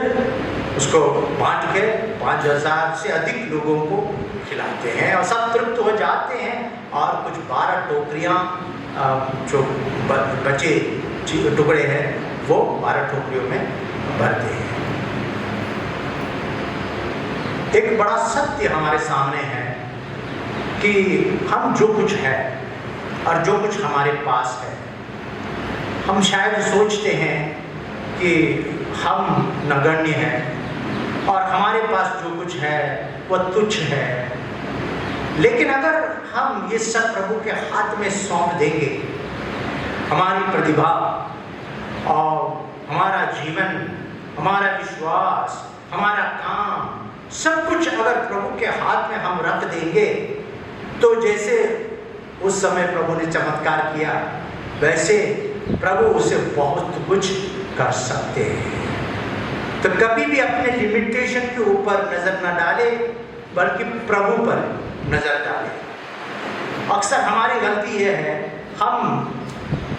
उसको बांट के 5000 से अधिक लोगों को खिलाते हैं, और सब तृप्त हो जाते हैं। और कुछ 12 टोकरियां जो बचे टुकड़े हैं वो 12 टोकरियों में भरते हैं। एक बड़ा सत्य हमारे सामने है कि हम जो कुछ है और जो कुछ हमारे पास है, हम शायद सोचते हैं कि हम नगण्य हैं और हमारे पास जो कुछ है वह तुच्छ है। लेकिन अगर हम ये सब प्रभु के हाथ में सौंप देंगे, हमारी प्रतिभा और हमारा जीवन, हमारा विश्वास, हमारा काम, सब कुछ अगर प्रभु के हाथ में हम रख देंगे, तो जैसे उस समय प्रभु ने चमत्कार किया, वैसे प्रभु उसे बहुत कुछ कर सकते हैं। तो कभी भी अपने लिमिटेशन के ऊपर नजर न डाले, बल्कि प्रभु पर नजर डाले। अक्सर हमारी गलती यह है, हम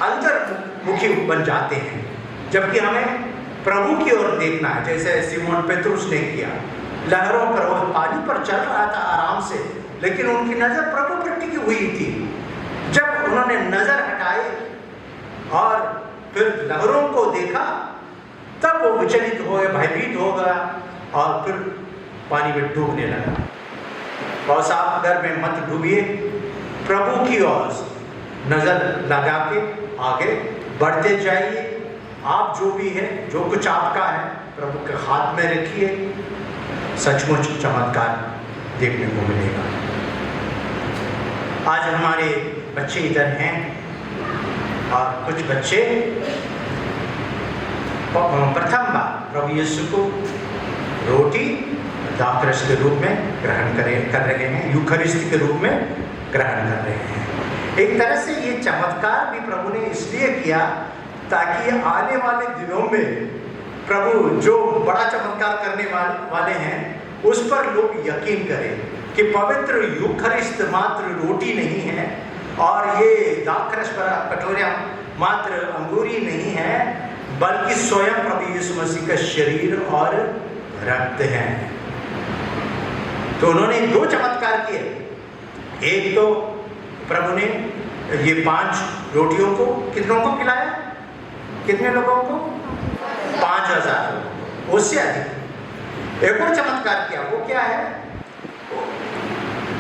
अंतर्मुखी बन जाते हैं, जबकि हमें प्रभु की ओर देखना है। जैसे सिमोन पेत्रुस ने किया, लहरों पर, वो पानी पर चल रहा था आराम से, लेकिन उनकी नजर प्रभु पर टिकी हुई थी। जब उन्होंने नजर हटाई और फिर लहरों को देखा, तब वो विचलित हो गए, भयभीत हो गया, और फिर पानी में डूबने लगा। और साहब घर में मत डूबिए, प्रभु की ओर नजर लगा के आगे बढ़ते जाइए। आप जो भी है, जो कुछ आपका है, प्रभु के हाथ में रखिए, सचमुच चमत्कार देखने को मिलेगा। आज हमारे बच्चे इधर हैं, और कुछ बच्चे प्रथम बार प्रभु यीशु को रोटी दाखरस के रूप में ग्रहण कर रहे हैं, यूखरिस्ट के रूप में ग्रहण कर रहे हैं। एक तरह से ये चमत्कार भी प्रभु ने इसलिए किया ताकि आने वाले दिनों में प्रभु जो बड़ा चमत्कार करने वाले हैं उस पर लोग यकीन करें कि पवित्र यूखरिस्त मात्र रोटी नहीं है और ये दाखरस कटोरियाँ मात्र अंगूरी नहीं है, बल्कि स्वयं प्रभु यीशु मसीह का शरीर और रक्त है। तो उन्होंने 2 चमत्कार किए। एक तो प्रभु ने ये 5 रोटियों को कितनों को खिलाया? कितने लोगों को? 5000, उससे अधिक। एक और चमत्कार किया, वो क्या है?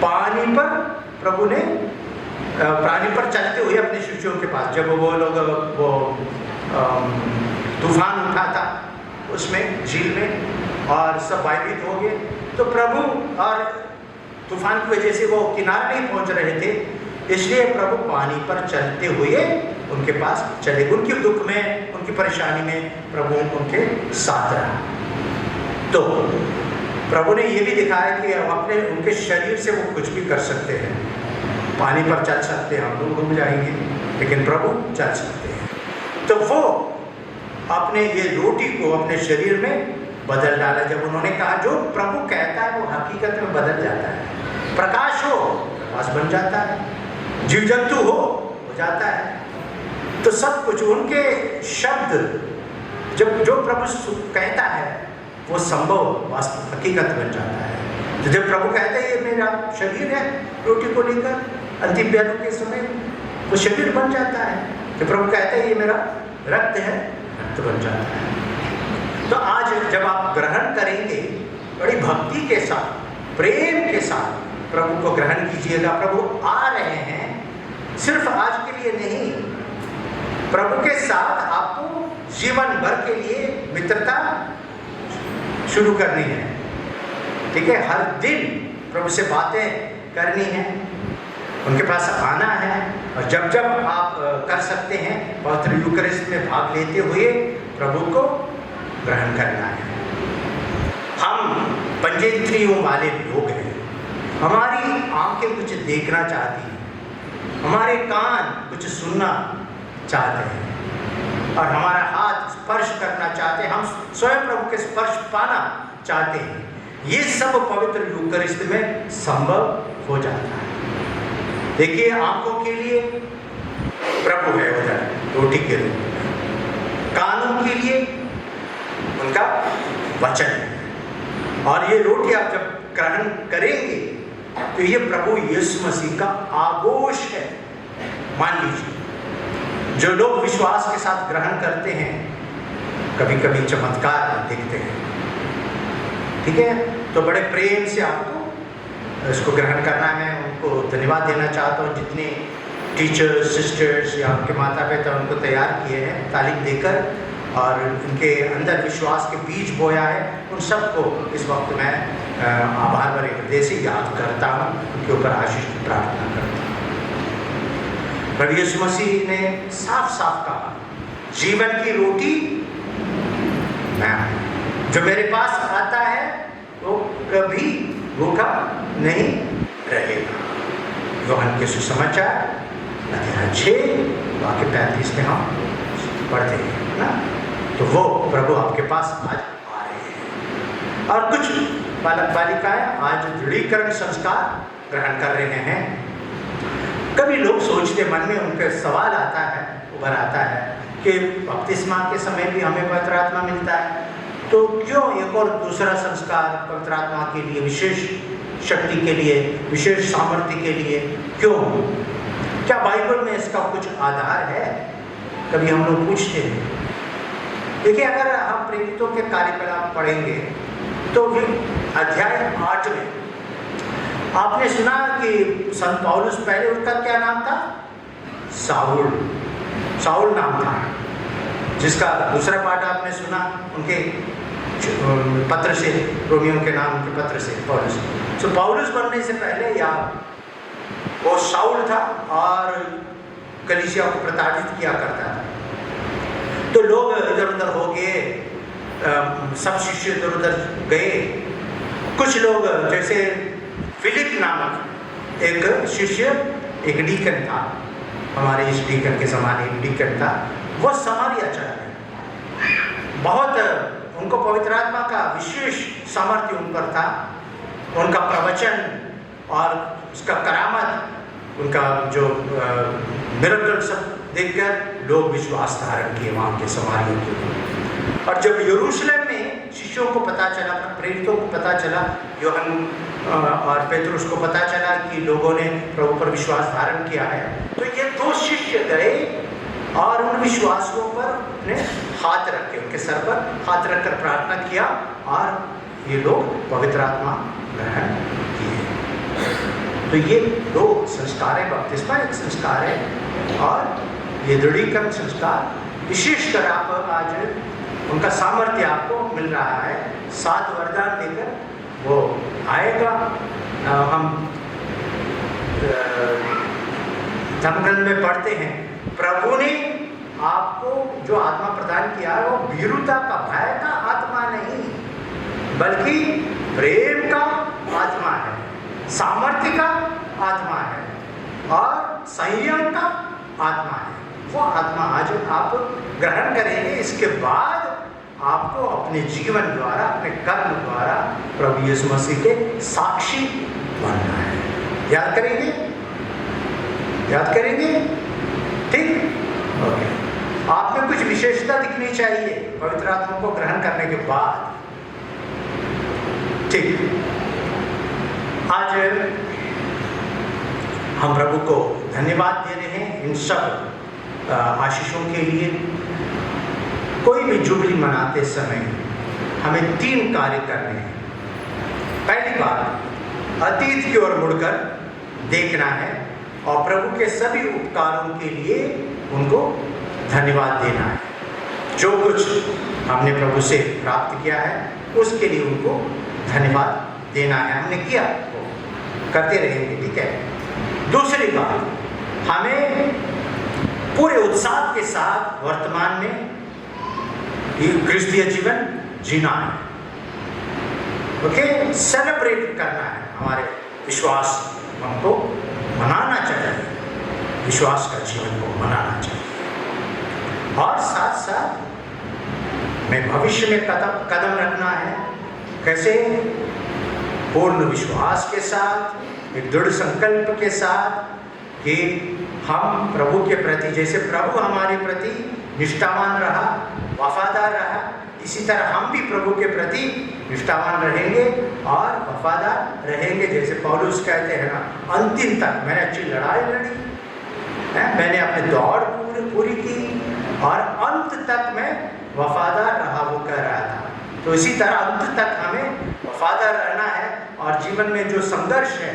पानी पर प्रभु ने पानी पर चलते हुए अपने शिष्यों के पास, जब वो लोग वो तूफान उठा था उसमें झील में और सब भयभीत हो गए, तो प्रभु और तूफान की वजह से वो किनारे नहीं पहुंच रहे थे, इसलिए प्रभु पानी पर चलते हुए उनके पास चले। उनके दुख में, उनकी परेशानी में प्रभु उनके साथ रहा। तो प्रभु ने ये भी दिखाया कि अपने उनके शरीर से वो कुछ भी कर सकते हैं। पानी पर चल सकते हैं, हम लोग डूब जाएंगे, लेकिन प्रभु चल सकते हैं। तो वो अपने ये रोटी को अपने शरीर में बदल डाला। जब उन्होंने कहा जो प्रभु कहता है वो हकीकत में बदल जाता है। प्रकाश हो, प्रकाश बन जाता है। जीव जंतु हो जाता है। तो सब कुछ उनके शब्द जब जो प्रभु कहता है वो संभव वास्तव हकीकत बन जाता है। तो जब प्रभु कहते हैं ये मेरा शरीर है, रोटी को लेकर अंतिम पहलू के समय वो शरीर बन जाता है। जब प्रभु कहते हैं ये मेरा रक्त है, रक्त बन जाता है। तो आज जब आप ग्रहण करेंगे बड़ी भक्ति के साथ, प्रेम के साथ प्रभु को ग्रहण कीजिएगा। प्रभु आ रहे हैं, सिर्फ आज के लिए नहीं, प्रभु के साथ आपको जीवन भर के लिए मित्रता शुरू करनी है। ठीक है, हर दिन प्रभु से बातें करनी है, उनके पास आना है। और जब जब आप कर सकते हैं पवित्र यूकरिस्ट में भाग लेते हुए प्रभु को ग्रहण करना है। हम पंचेंद्रियों वाले लोग हैं। हमारी आंखें कुछ देखना चाहती हैं, हमारे कान कुछ सुनना चाहते हैं और हमारा हाथ स्पर्श करना चाहते हैं, हम स्वयं प्रभु के स्पर्श पाना चाहते हैं। ये सब पवित्र यूकरिस्ट में संभव हो जाता है। देखिए, आंखों के लिए प्रभु है उधर रोटी के रूप में, कानों के लिए उनका वचन है। और ये रोटी आप जब ग्रहण करेंगे तो ये प्रभु यीशु मसीह का आगोश है। मान लीजिए जो लोग विश्वास के साथ ग्रहण करते हैं कभी कभी चमत्कार दिखते हैं। ठीक है, तो बड़े प्रेम से आपको इसको ग्रहण करना है। मैं उनको धन्यवाद देना चाहता हूँ जितने टीचर्स, सिस्टर्स या उनके माता पिता उनको तैयार किए हैं तालीम देकर और उनके अंदर विश्वास के बीज बोया है। उन सबको इस वक्त मैं आभार भरे हृदय से याद करता हूँ, उनके ऊपर आशीष की प्रार्थना करता हूँ। प्रभु यीशु मसीह ने साफ साफ कहा, जीवन की रोटी मैं हूँ, जो मेरे पास आता है वो कभी भूखा नहीं रहेगा। यूहन्ना के सुसमाचार अध्याय 6 वाक्य 35 में हम पढ़ते हैं ना। तो वो प्रभु आपके पास आज आ रहे हैं। और कुछ बालक बालिकाएं आज दृढ़ीकरण संस्कार ग्रहण कर रहे हैं। कभी लोग सोचते, मन में उनके सवाल आता है, उभर आता है कि बपतिस्मा के समय भी हमें पवित्र आत्मा मिलता है, तो क्यों एक और दूसरा संस्कार पवित्र आत्मा के लिए, विशेष शक्ति के लिए, विशेष सामर्थ्य के लिए क्यों? क्या बाइबल में इसका कुछ आधार है? कभी हम लोग पूछते हैं। देखिए, अगर हम प्रेरितों के कार्यकलाप पढ़ेंगे तो अध्याय 8 में आपने सुना कि संत पौलुस, पहले उसका क्या नाम था? साउल नाम था, जिसका दूसरा पाठ आपने सुना उनके पत्र से, रोमियों के नाम के पत्र से पौलुस। तो पौलुस बनने से पहले या वो साउल था और कलीसिया को प्रताड़ित किया करता था। तो लोग इधर उधर हो गए, सब शिष्य इधर उधर गए। कुछ लोग जैसे फिलिप नामक एक शिष्य, एक डीकन था, हमारे इस डीकन के ज़माने में डीकन था, वो समारिया चला गया। बहुत उनको पवित्र आत्मा का विशेष सामर्थ्य उन पर था। उनका प्रवचन और उसका करामत, उनका जो मिरेकल सब देखकर लोग विश्वास धारण किए वहाँ के समारिया के लोग। और जब यरूशलेम में शिष्यों को पता चला, प्रेरितों को पता चला, यूहन्ना और पेतरुस को पता चला कि लोगों ने प्रभु पर विश्वास धारण किया है, तो ये दो शिष्य गए और उन विश्वासियों पर ने हाथ रखे, उनके सर पर हाथ रखकर प्रार्थना किया और ये लोग पवित्र आत्मा ग्रहण किए। तो ये दो संस्कार है, बपतिस्मा एक संस्कार है और ये दृढ़ीकरण संस्कार। विशेषकर आप आज उनका सामर्थ्य आपको मिल रहा है, 7 वरदान देकर वो आएगा। हम धर्मग्रंथ में पढ़ते हैं, प्रभु ने आपको जो आत्मा प्रदान किया है वो भीरुता का, भय का आत्मा नहीं, बल्कि प्रेम का आत्मा है, सामर्थ्य का आत्मा है और संयम का आत्मा है। वो आत्मा आज आप ग्रहण करेंगे। इसके बाद आपको अपने जीवन द्वारा, अपने कर्म द्वारा प्रभु यीशु मसीह के साक्षी बनना है। याद करेंगे? याद करेंगे? ठीक? ओके। आप में कुछ विशेषता दिखनी चाहिए पवित्र आत्मा को ग्रहण करने के बाद। ठीक। आज हम प्रभु को धन्यवाद दे रहे हैं इन सब आशीषों के लिए। कोई भी जुबली मनाते समय हमें 3 कार्य करने हैं। पहली बात, अतीत की ओर मुड़कर देखना है और प्रभु के सभी उपकारों के लिए उनको धन्यवाद देना है। जो कुछ हमने प्रभु से प्राप्त किया है उसके लिए उनको धन्यवाद देना है। हमने किया वो करते रहेंगे, ठीक है। दूसरी बात, हमें पूरे उत्साह के साथ वर्तमान में क्रिस्तीय जीवन जीना है। ओके, सेलिब्रेट करना है हमारे विश्वास, हमको मनाना चाहिए, विश्वास का जीवन को मनाना चाहिए। और साथ साथ में भविष्य में कदम रखना है। कैसे? पूर्ण विश्वास के साथ, एक दृढ़ संकल्प के साथ कि हम प्रभु के प्रति, जैसे प्रभु हमारे प्रति निष्ठावान रहा, वफादार रहा, इसी तरह हम भी प्रभु के प्रति निष्ठावान रहेंगे और वफादार रहेंगे। जैसे पौलुस कहते हैं ना, अंतिम तक मैंने अच्छी लड़ाई लड़ी है, मैंने अपनी दौड़ पूरी की और अंत तक मैं वफादार रहा, वो कह रहा था। तो इसी तरह अंत तक हमें वफादार रहना है और जीवन में जो संघर्ष है,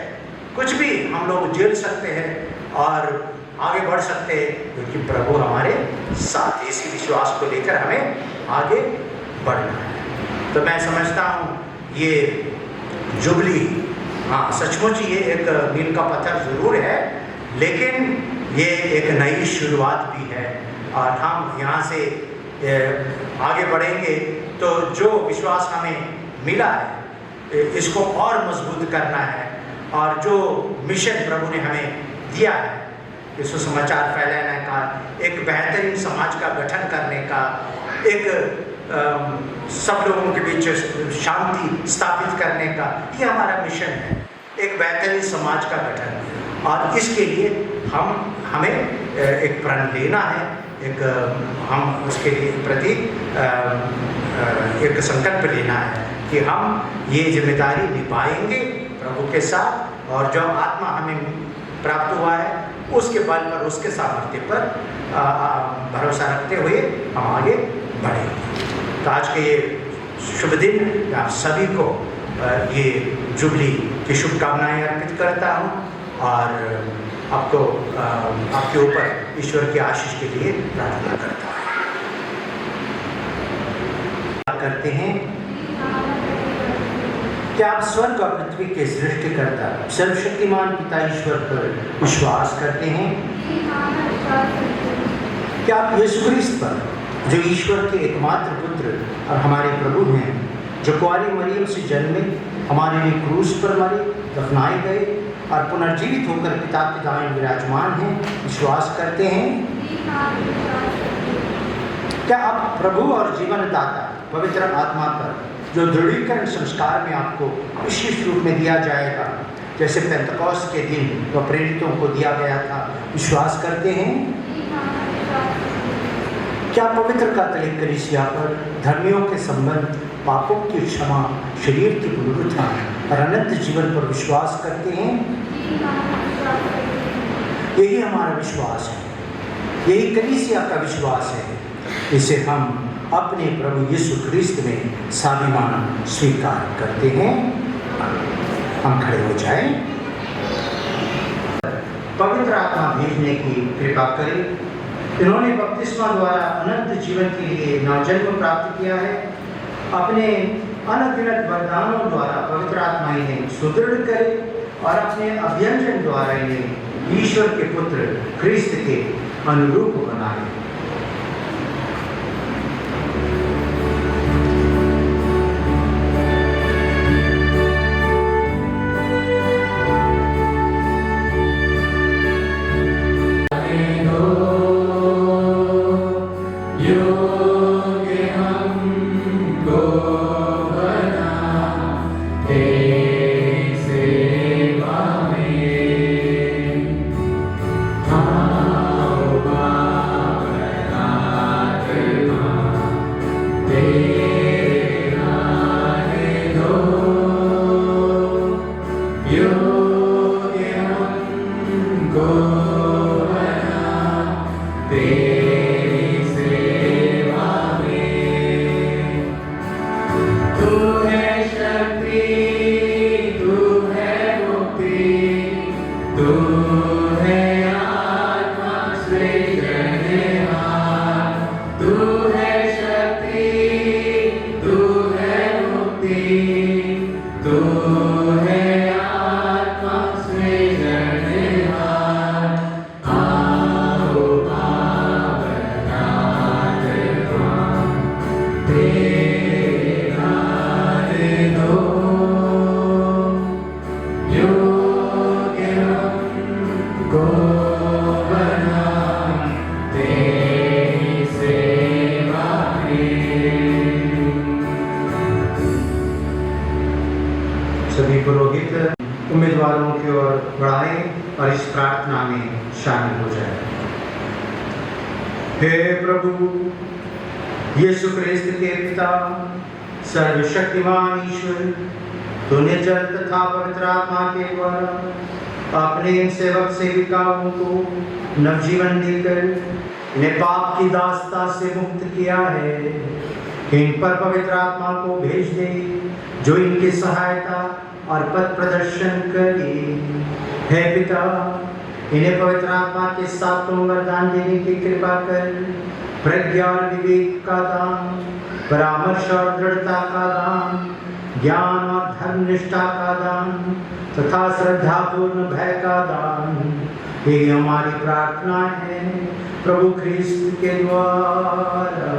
कुछ भी हम लोग झेल सकते हैं और आगे बढ़ सकते हैं, क्योंकि प्रभु हमारे साथ। इसी विश्वास को लेकर हमें आगे बढ़ना है। तो मैं समझता हूँ ये जुबली, हाँ सचमुच ये एक मील का पत्थर ज़रूर है, लेकिन ये एक नई शुरुआत भी है और हम यहाँ से आगे बढ़ेंगे तो जो विश्वास हमें मिला है इसको और मजबूत करना है और जो मिशन प्रभु ने हमें दिया है, विश्व समाचार फैलाने का, एक बेहतरीन समाज का गठन करने का, एक सब लोगों के बीच शांति स्थापित करने का, ये हमारा मिशन है, एक बेहतरीन समाज का गठन। और इसके लिए हमें एक प्रण लेना है, एक हम उसके लिए प्रति एक संकल्प लेना है कि हम ये जिम्मेदारी निभाएंगे प्रभु के साथ, और जो आत्मा हमें प्राप्त हुआ है उसके बल पर, उसके सामर्थ्य पर भरोसा रखते हुए हम आगे बढ़ेंगे। तो आज के ये शुभ दिन आप सभी को ये जुबली की शुभकामनाएं अर्पित करता हूँ और आपको आपके ऊपर ईश्वर की आशीष के लिए प्रार्थना करता हूँ। करते हैं कि आप स्वर्ग और पृथ्वी के सृष्टिकर्ता सर्वशक्तिमान पिता ईश्वर पर विश्वास करते हैं? क्या आप यीशु क्रिस्त पर जो ईश्वर के एकमात्र पुत्र और हमारे प्रभु हैं, जो कुंवारी मरियम से जन्मे, हमारे लिए क्रूस पर मरे, दफनाए गए और पुनर्जीवित होकर पिता के दाएं विराजमान हैं, विश्वास करते हैं। क्या आप प्रभु और जीवन दाता पवित्र आत्मा पर जो दृढ़ीकरण संस्कार में आपको विशेष रूप में दिया जाएगा, जैसे पेंतकोस्त के दिन वह प्रेरितों को दिया गया था, विश्वास करते हैं? क्या पवित्र कैथोलिक कलीसिया पर धर्मियों के संबंध, पापों की क्षमा, शरीर की पुनरुत्थान और अनंत जीवन पर विश्वास करते हैं? यही हमारा विश्वास है, यही कलीसिया का विश्वास है। इसे हम अपने प्रभु यीशु ख्रिस्त में स्वाभिमान स्वीकार करते हैं। हम खड़े हो जाएं। पवित्र आत्मा भेजने की कृपा करें। इन्होंने बपतिस्मा द्वारा अनंत जीवन के लिए नवजन्म प्राप्त किया है। अपने अनगिनत वरदानों द्वारा पवित्र आत्मा इन्हें सुदृढ़ करे और अपने अभ्यंजन द्वारा इन्हें ईश्वर के पुत्र ख्रिस्त के अनुरूप बनाए। सभी पुरोहित उम्मीदवारों की ओर बढ़ाए और इस प्रार्थना में शामिल हो जाए। हे प्रभु यीशु ख्रिस्त के पिता, सर्वशक्तिमान ईश्वर, तूने जल तथा पवित्र आत्मा के द्वारा अपने इन सेवक सेविकाओं को नवजीवन देकर इन्हें पाप की दास्ता से मुक्त किया है। इन पर पवित्र आत्मा को भेज दे, जो इनकी सहायता और पथ प्रदर्शन करे। हे पिता, इन्हें पवित्र आत्मा के सातों वरदान देने की कृपा कर। प्रज्ञा और विवेक का दान, परामर्श और दृढ़ता का दान, ज्ञान और धर्म निष्ठा का दान तथा श्रद्धापूर्ण भय का दान, ये हमारी प्रार्थना है प्रभु ख्रिस्त के द्वारा।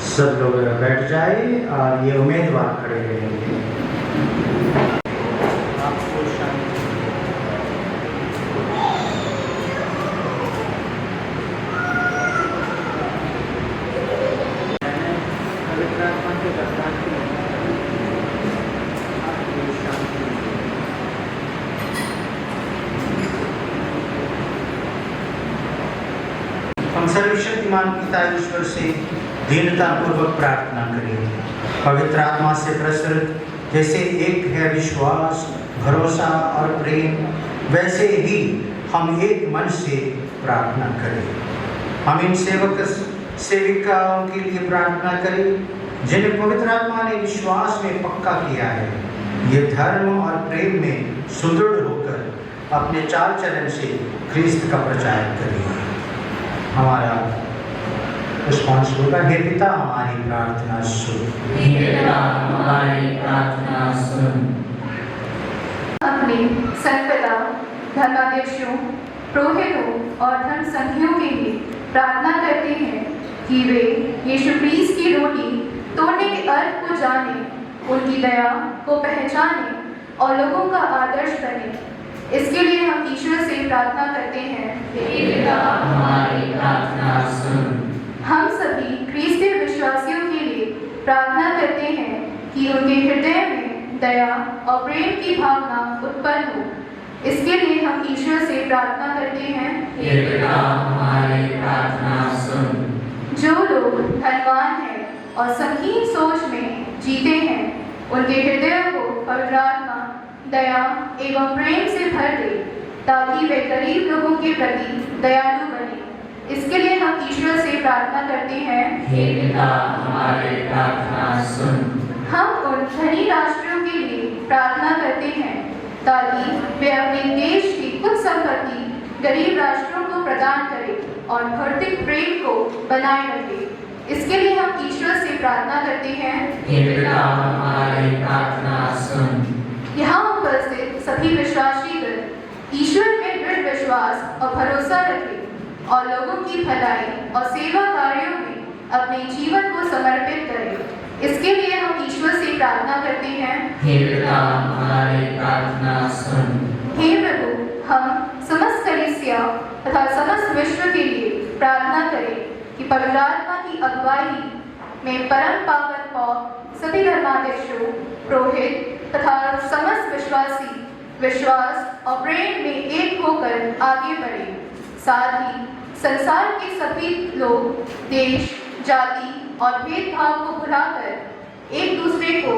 सब लोग बैठ जाए और ये उम्मीदवार खड़े रहेंगे। हम सर्वशक्तिमान पिता ईश्वर से दीनता पूर्वक प्रार्थना करें। पवित्र आत्मा से प्रसन्न जैसे एक है विश्वास, भरोसा और प्रेम, वैसे ही हम एक मन से प्रार्थना करें। हम इन सेवक सेविकाओं के लिए प्रार्थना करें जिन्हें पवित्र आत्मा ने विश्वास में पक्का किया है। ये धर्म और प्रेम में सुदृढ़ होकर अपने चाल चलन से ख्रिस्त का प्रचार करें। हमारा रिस्पॉन्स होगा, हे पिता हमारी प्रार्थना सुन। हे पिता हमारी प्रार्थना सुन। हमें संतपिता, धर्माध्यक्षों, पुरोहितों और धर्म संघियों के लिए प्रार्थना करते हैं कि वे यीशु क्रिस्त की रोटी तोड़ने के अर्थ को जाने, उनकी दया को पहचाने और लोगों का आदर्श बने। इसके लिए हम ईश्वर से प्रार्थना करते हैं। हे पिता, हमारी प्रार्थना सुन। हम सभी क्रिस्तीय विश्वासियों के लिए प्रार्थना करते हैं कि उनके हृदय में दया और प्रेम की भावना उत्पन्न हो। इसके लिए हम ईश्वर से प्रार्थना करते हैं। हे पिता, हमारी प्रार्थना सुन। जो लोग धनवान हैं और संकीर्ण सोच में जीते हैं, उनके हृदय को पवित्र आत्मा दया एवं प्रेम से भर दे, ताकि वे गरीब लोगों के प्रति दयालु बने। इसके लिए हम ईश्वर से प्रार्थना करते हैं। हे पिता, हमारी प्रार्थना सुन। हम उन धनी राष्ट्रों के लिए प्रार्थना करते हैं ताकि वे अपने देश की कुछ संपत्ति गरीब राष्ट्रों को प्रदान करें और भौतिक प्रेम को बनाए रखें। इसके लिए हम ईश्वर से प्रार्थना करते हैं। हे पिता, हमारी प्रार्थना सुन। यहाँ उपस्थित सभी विश्वासीगण ईश्वर में दृढ़ विश्वास और भरोसा रखें और लोगों की भलाई और सेवा कार्यों में अपने जीवन को समर्पित करें। इसके लिए हम ईश्वर से प्रार्थना करते हैं। हे पिता, हमारी प्रार्थना सुन। हे प्रभु, हम समस्त कलीसिया तथा समस्त विश्व के लिए प्रार्थना करें कि पवित्र आत्मा की अगुवाई में परम पावन पौ सभी धर्माध्यक्षों, पुरोहित तथा समस्त विश्वासी विश्वास और प्रेम में एक होकर आगे बढ़े। साथ ही संसार के सभी लोग देश, जाति और भेदभाव को भुलाकर एक दूसरे को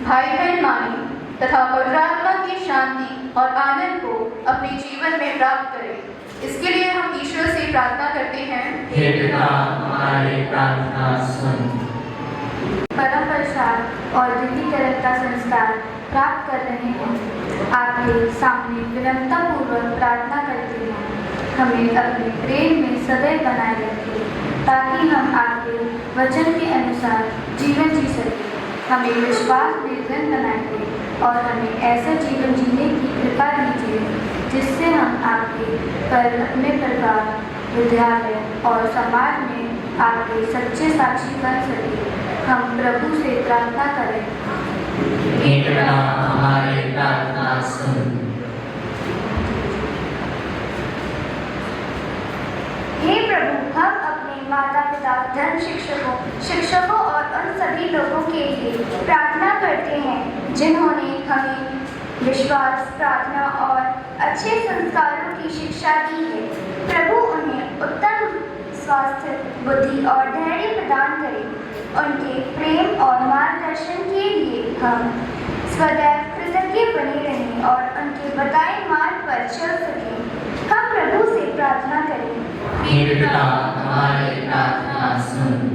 भाई बहन माने तथा पवित्र आत्मा की शांति और आनंद को अपने जीवन में प्राप्त करें। इसके लिए हम ईश्वर से प्रार्थना करते हैं। हे पिता, हमारी प्रार्थना सुन। परम प्रसाद और विधिकरण का संस्कार प्राप्त कर रहे हैं, आपके सामने विनम्रतापूर्वक प्रार्थना करते हैं। हमें अपने प्रेम में सदैव बनाए रखें ताकि हम आपके वचन के अनुसार जीवन जी सकें। हमें विश्वास में दृढ़ बनाए और हमें ऐसा जीवन जीने की कृपा दीजिए जिससे हम आपके पर अपने परिवार, विद्यालय और समाज में आपके सच्चे साक्षी बन सके। हम प्रभु से प्रार्थना करें। हे पिता, हमारी प्रार्थना सुन। हे प्रभु, हम अपने माता पिता, धर्म शिक्षकों और उन सभी लोगों के लिए प्रार्थना करते हैं जिन्होंने हमें विश्वास, प्रार्थना और अच्छे संस्कारों की शिक्षा दी है। प्रभु उन्हें उत्तम स्वास्थ्य, बुद्धि और धैर्य प्रदान करें। उनके प्रेम और मार्गदर्शन के लिए हम सदैव कृतज्ञ बने रहें और उनके बताए मार्ग पर चल सकें। हम प्रभु से प्रार्थना करें। हे पिता, हमारी प्रार्थना सुन।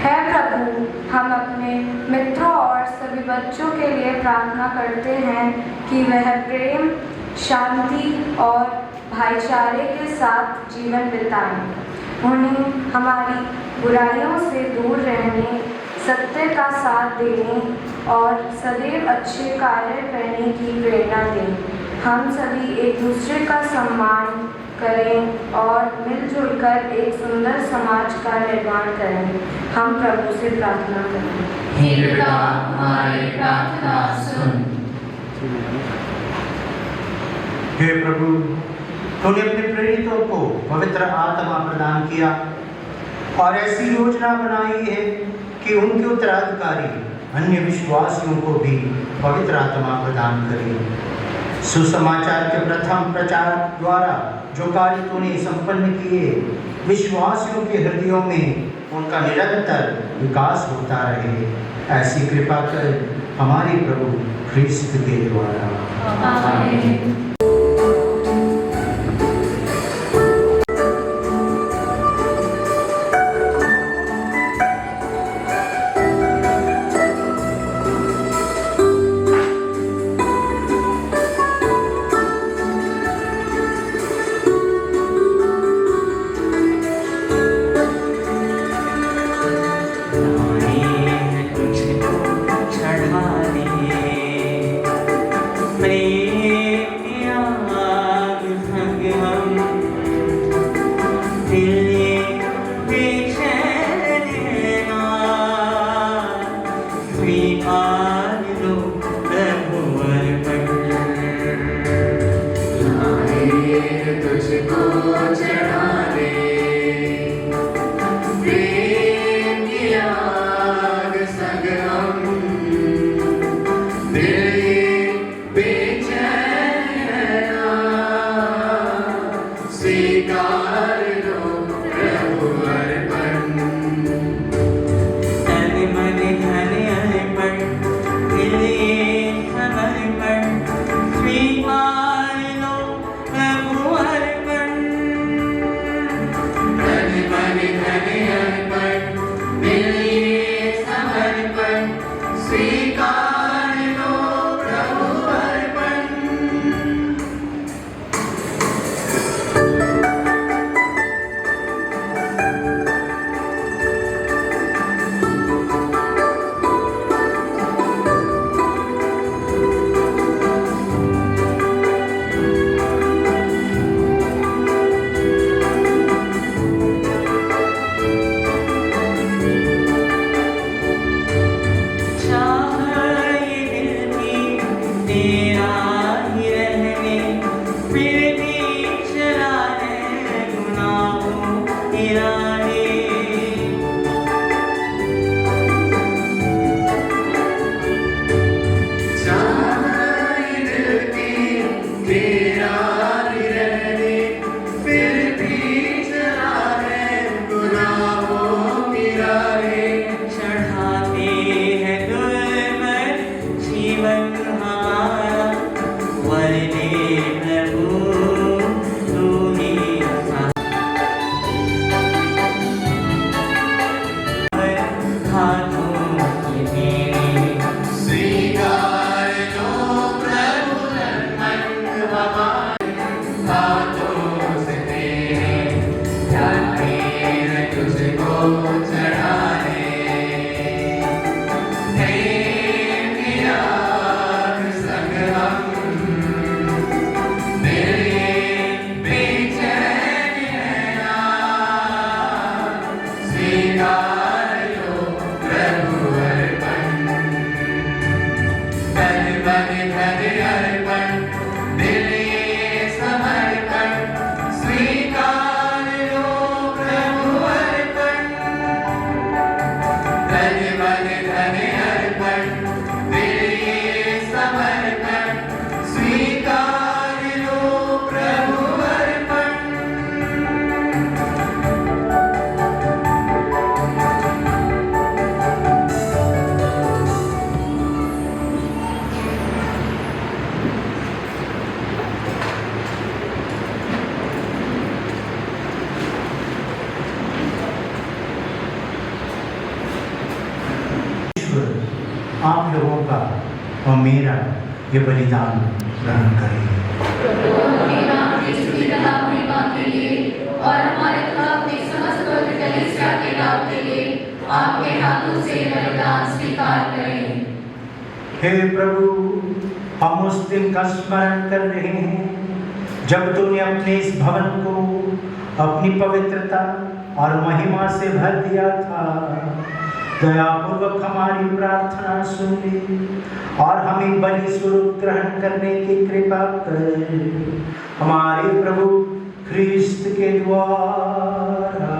है प्रभु, हम अपने मित्रों और सभी बच्चों के लिए प्रार्थना करते हैं कि वह प्रेम, शांति और भाईचारे के साथ जीवन बिताएं। उन्हें हमारी बुराइयों से दूर रहने, सत्य का साथ देने और सदैव अच्छे कार्य करने की प्रेरणा दें। हम सभी एक दूसरे का सम्मान करें और मिलजुल कर एक सुंदर समाज का निर्माण करें। हम प्रभु से प्रार्थना करें। हे पिता, हमारी प्रार्थना सुन। हे प्रभु, तूने अपने प्रेरितों को पवित्र आत्मा प्रदान किया और ऐसी योजना बनाई है कि उनके उत्तराधिकारी अन्य विश्वासियों को भी पवित्र आत्मा प्रदान करे। सुसमाचार के प्रथम प्रचार द्वारा जो कार्य तूने संपन्न किए, विश्वासियों के हृदयों में उनका निरंतर विकास होता रहे। ऐसी कृपा कर हमारे प्रभु ख्रिस्त के द्वारा। आमीन। हाथों से तेरे जाहिर तुझको चढ़ाए। हे मेरा संग हम मेरे बेचैन नैना स्वीकार लो प्रभु अर्पण। तन मन धन अर्पण दिल ये समर्पण स्वीकार लो प्रभु अर्पण। तन मन धन अर्पण दिल ये समर्पण स्वीकार लो प्रभु अर्पण। ईश्वर आप लोगों का और मेरा ये बलिदान ग्रहण करें। और हमारे तथा अपने समस्त पवित्र कलीसिया के लाभ के लिए आपके हाथों से बलिदान स्वीकार करें। हे प्रभु, हम उस दिन का स्मरण कर रहे हैं जब तूने अपने इस भवन को अपनी पवित्रता और महिमा से भर दिया था। दयापूर्वक हमारी प्रार्थना सुन ली और हमें बलि स्वरूप ग्रहण करने की कृपा कर। हमारे प्रभु ख्रिस्त के द्वारा।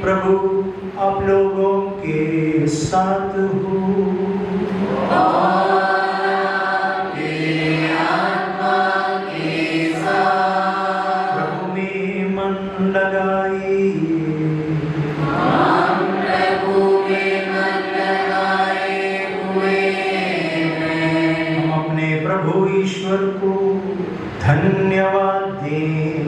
प्रभु आप लोगों के साथ हो। प्रभु में मन लगाइए। हम अपने प्रभु ईश्वर को धन्यवाद दें।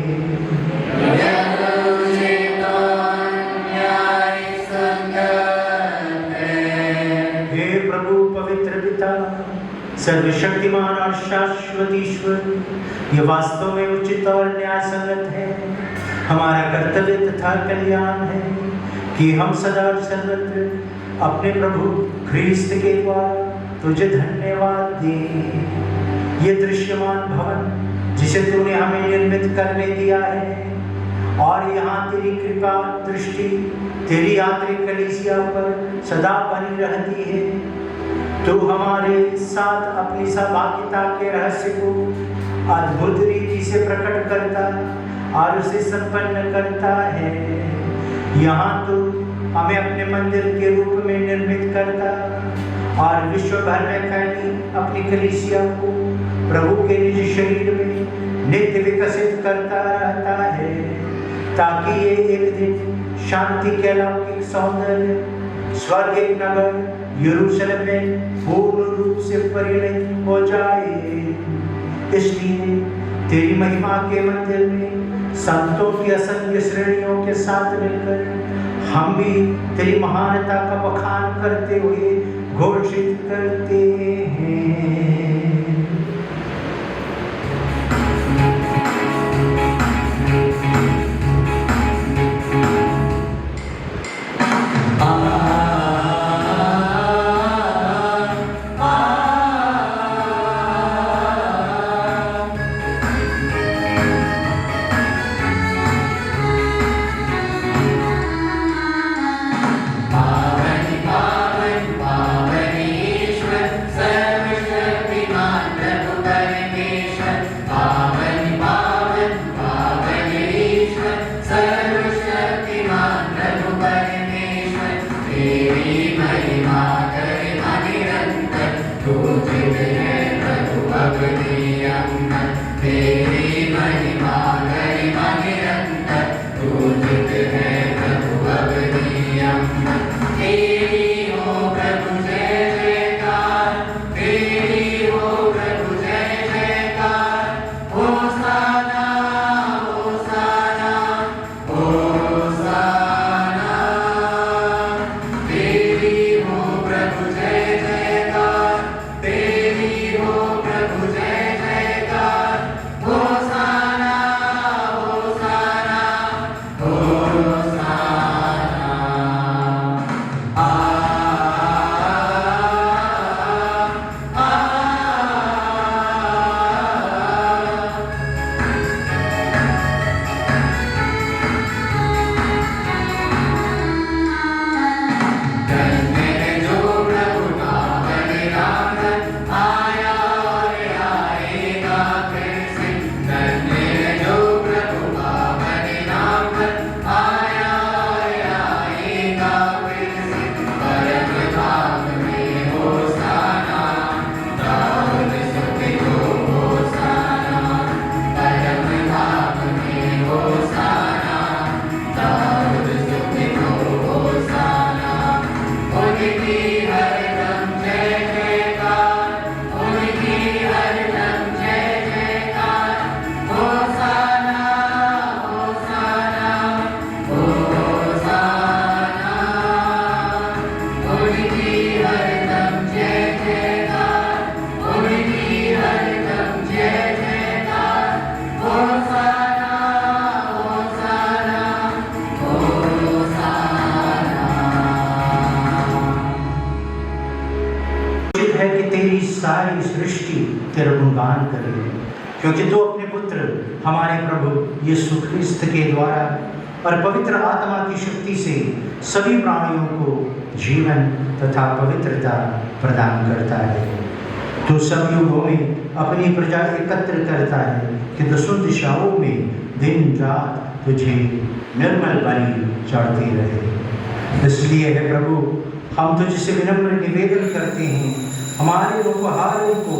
हे प्रभु पवित्र पिता, सर्वशक्तिमान और शाश्वत ईश्वर, ये वास्तव में उचित और न्याय संगत है, हमारा कर्तव्य तथा कल्याण है कि हम सदा और सर्वत्र अपने प्रभु ख्रिस्त के द्वारा तुझे धन्यवाद दें। ये दृश्यमान भवन जिसे तूने हमें निर्मित करने दिया है और यहाँ तेरी कृपा दृष्टि तेरी यात्री कलीसिया पर सदा बनी रहती है। तू हमारे साथ अपनी सहभागिता के रहस्य को अद्भुत रीति से प्रकट करता और उसे संपन्न करता है। यहाँ तू हमें अपने मंदिर के रूप में निर्मित करता और विश्व भर में फैली अपनी कलीसिया को प्रभु के निज शरीर में नित्य विकसित करता रहता है, ताकि ये एक दिन शांति के अलौकिक सौंदर्य स्वर्गिक नगर यरूशलेम में पूर्ण रूप से परिणत हो जाए। इसलिए तेरी महिमा के मंदिर में संतों की असंख्य श्रेणियों के साथ मिलकर हम भी तेरी महानता का बखान करते हुए घोषित करते हैं। पावन पावन पावन ईश्वर सर्व है कि तेरी सारी सृष्टि तेरा गुणगान करे, क्योंकि तू अपने पुत्र हमारे प्रभु यीशु ख्रिस्त के द्वारा और पवित्र आत्मा की शक्ति से सभी प्राणियों को जीवन तथा पवित्रता प्रदान करता है। तू सब युगों में अपनी प्रजा एकत्र करता है कि दसों दिशाओं में दिन रात तुझे निर्मल बलि चढ़ती रहे। इसलिए है प्रभु, हम तुझसे विनम्र निवेदन करते हैं, हमारे उपहारों को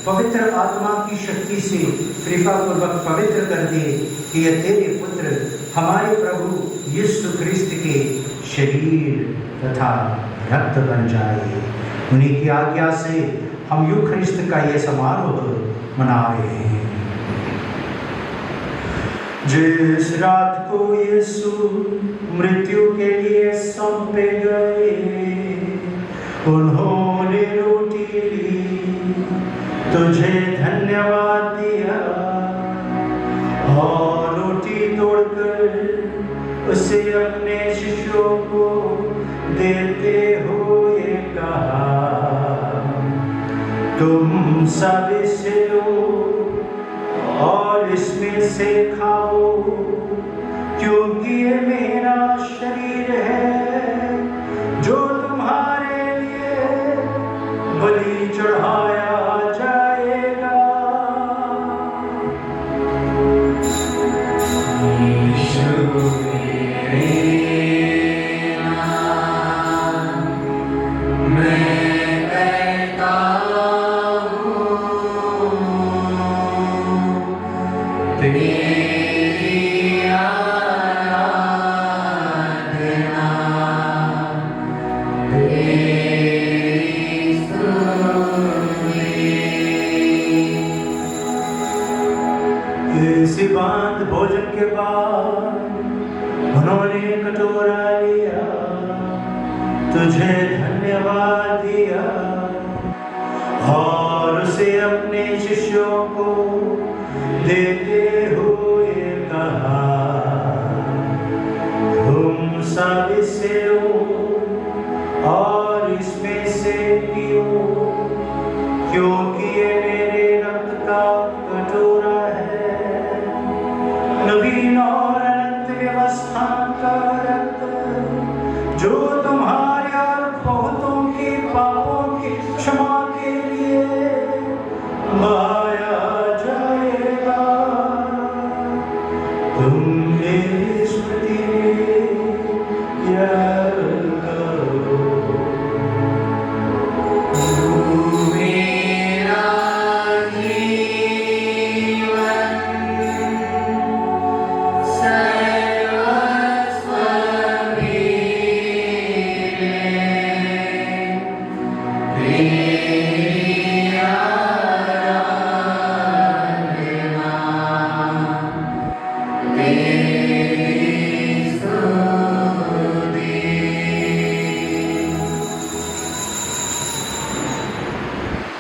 पवित्र आत्मा की शक्ति से कृपापूर्वक पवित्र कर दे कि यह तेरे पुत्र हमारे प्रभु यीशु ख्रिस्त के शरीर तथा रक्त बन जाए। उन्हीं की आज्ञा से हम यूखरिस्त का यह समारोह मना रहे हैं। जिस रात को यीशु मृत्यु के लिए सौंपे गए, उन्होंने रोटी ली, तुझे धन्यवाद दिया और रोटी तोड़कर उसे अपने शिष्यों को देते हुए कहा, तुम सब इसे लो और इसमें से खाओ, क्योंकि ये मेरा शरीर है जो तुम्हारे लिए बलि चढ़ाया जाएगा। इसी बात भोजन के बाद उन्होंने कटोरा लिया, तुझे धन्यवाद दिया और उसे अपने शिष्यों को देते हुए कहा, तुम सब इसे लो और इसमें से पियो, क्योंकि ये मेरे रक्त का कटोरा है, नवीन और अनंत व्यवस्था का रक्त, जो तुम्हारे और बहुतों के पापों की क्षमा के लिए बहाया जाएगा। तुम मेरी स्मृति में यह करो।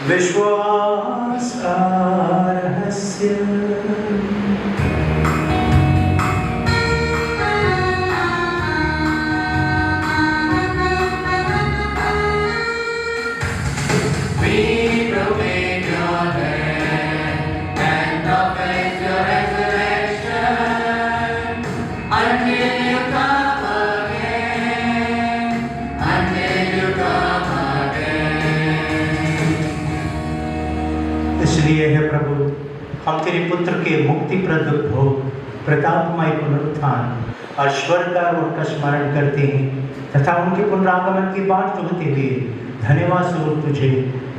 विश्वास का रहस्य। इसलिए है प्रभु, हम तेरे पुत्र के मुक्तिप्रद भोग, प्रतापमय पुनरुत्थान और स्वर्गारोहण का स्मरण करते हैं तथा उनके पुनरागमन की बाट जोहते हुए धन्यवाद स्वरूप तुझे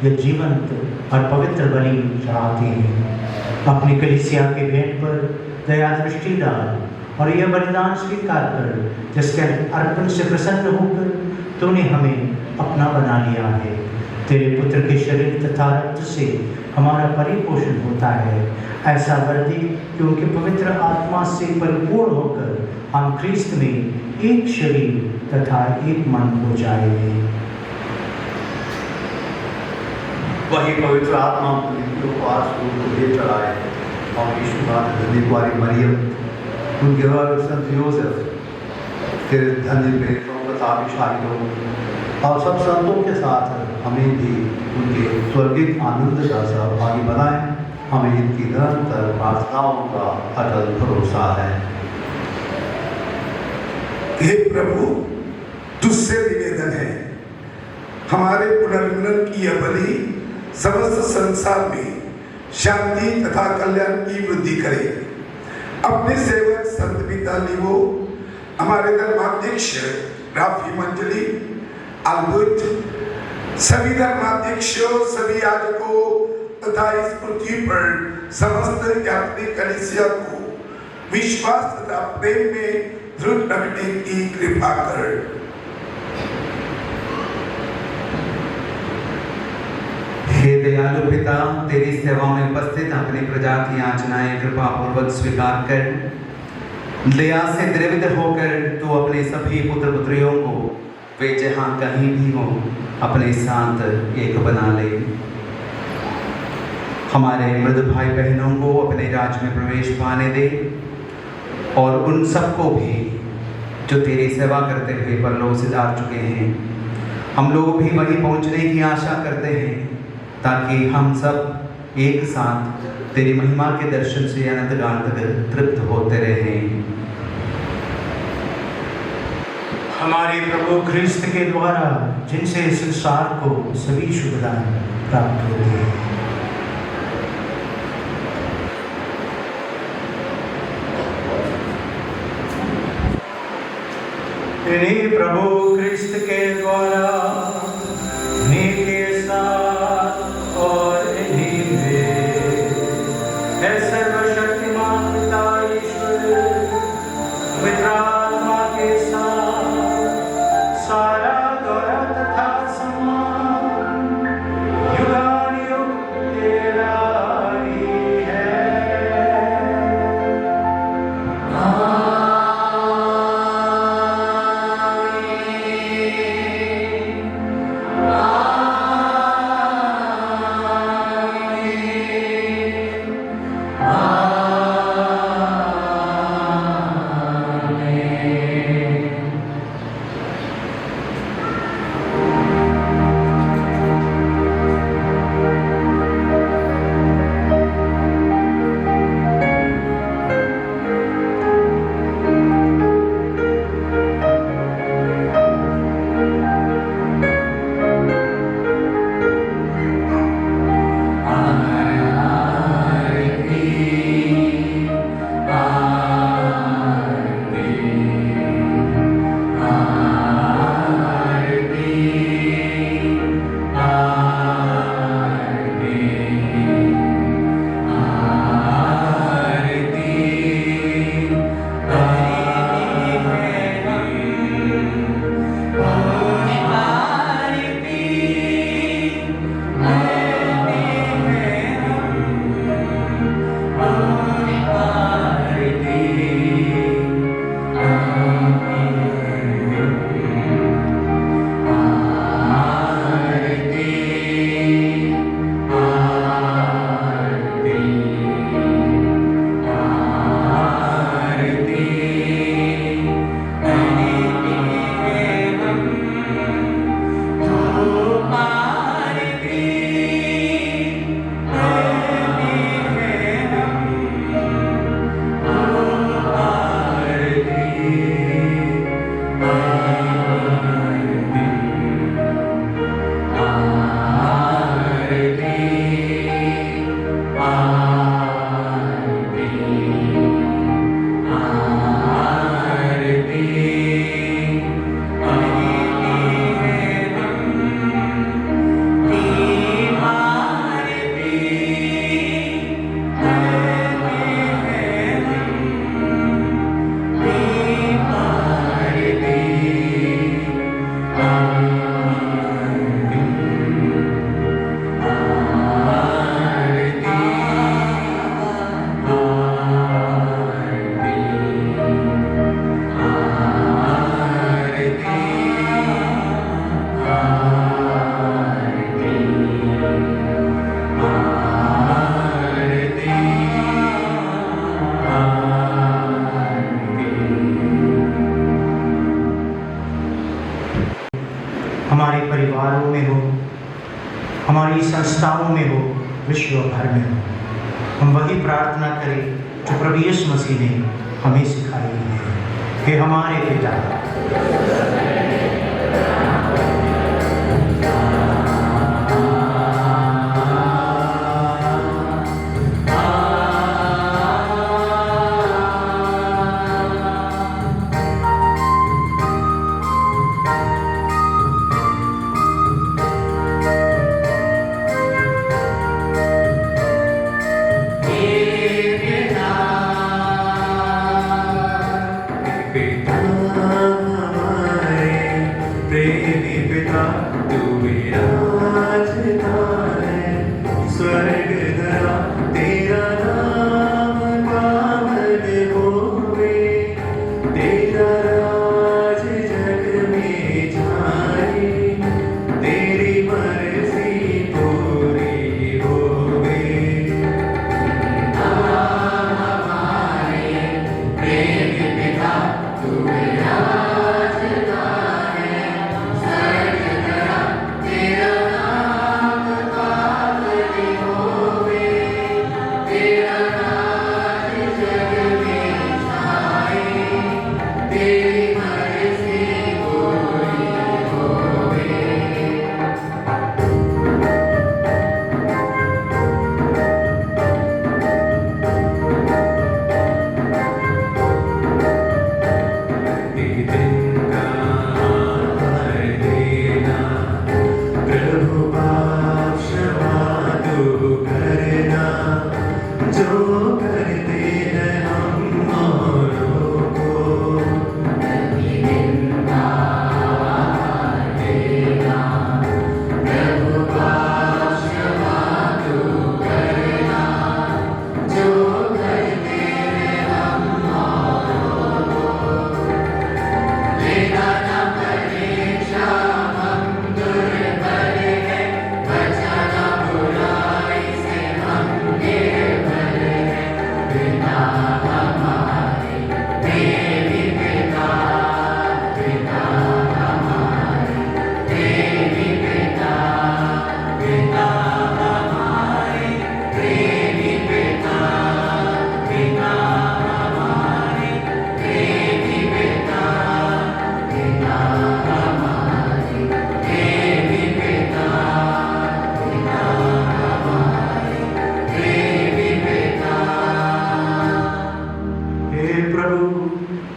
यह जीवंत और पवित्र बलि चढ़ाते हैं। अपनी कलीसिया के भेंट पर दया दृष्टि डाल और यह बलिदान स्वीकार कर, जिसके अर्पण से प्रसन्न होकर तूने हमें अपना बना लिया है। तेरे पुत्र के शरीर तथा रक्त से हमारा परिपोषण होता है। ऐसा वर दे कि उनके पवित्र आत्मा से परिपूर्ण होकर हम ख्रिस्त में एक शरीर तथा एक मन हो जाएंगे। वही पवित्र आत्मा को पास ले चढ़ाए और यीशु धन्य कुमारी मरियम, उनके संत योसेफ, फिर धन्य पेट्रों, प्रतापशालियों और सब संतों के साथ हमें भी उनके स्वर्गिक आनंद का सब आगे बढ़ाएं। हमें इनकी निरंतर प्रार्थनाओं का अटल भरोसा है। हे प्रभु, तुझसे निवेदन है, हमारे पुनर्मिलन की यह बलि समस्त संसार में शांति तथा कल्याण की वृद्धि करे। अपने सेवक संत पिता लिवो, हमारे धर्माध्यक्ष राफी मंजली, अल्बुट, सभी धर्माध्यक्षों, सभी याजकों तथा इस पृथ्वी पर समस्त यात्री कलीसिया को विश्वास तथा प्रेम में दृढ़ रखने की कृपा कर। हे दयालु पिता, तेरी सेवा में उपस्थित अपनी प्रजा की याचनाएं कृपा पूर्वक स्वीकार कर। दया से द्रवित होकर तू अपने सभी पुत्र पुत्रियों को वे जहां कहीं भी हो अपने साथ एक बना ले। हमारे मृद भाई बहनों को अपने राज्य में प्रवेश पाने दे और उन सबको भी जो तेरी सेवा करते हुए परलोक सिधार चुके हैं। हम लोग भी वहीं पहुंचने की आशा करते हैं ताकि हम सब एक साथ तेरी महिमा के दर्शन से अनंत काल तक तृप्त होते रहें। हमारे प्रभु ख्रिस्त के द्वारा जिनसे संसार को सभी सुविधाएं प्राप्त होती हैं। इन्हीं प्रभु ख्रिस्त के द्वारा के साथ और इन्हीं में है सर्वशक्तिमान पिता ईश्वर पवित्र आत्मा के साथ सारा गौरव तथा सम्मान युगानुयुग तेरा ही है। आरती हमारी संस्थाओं में हो, विश्व भर में हो। हम वही प्रार्थना करें जो प्रभु यीशु मसीह ने हमें सिखाई है। हे हमारे पिता,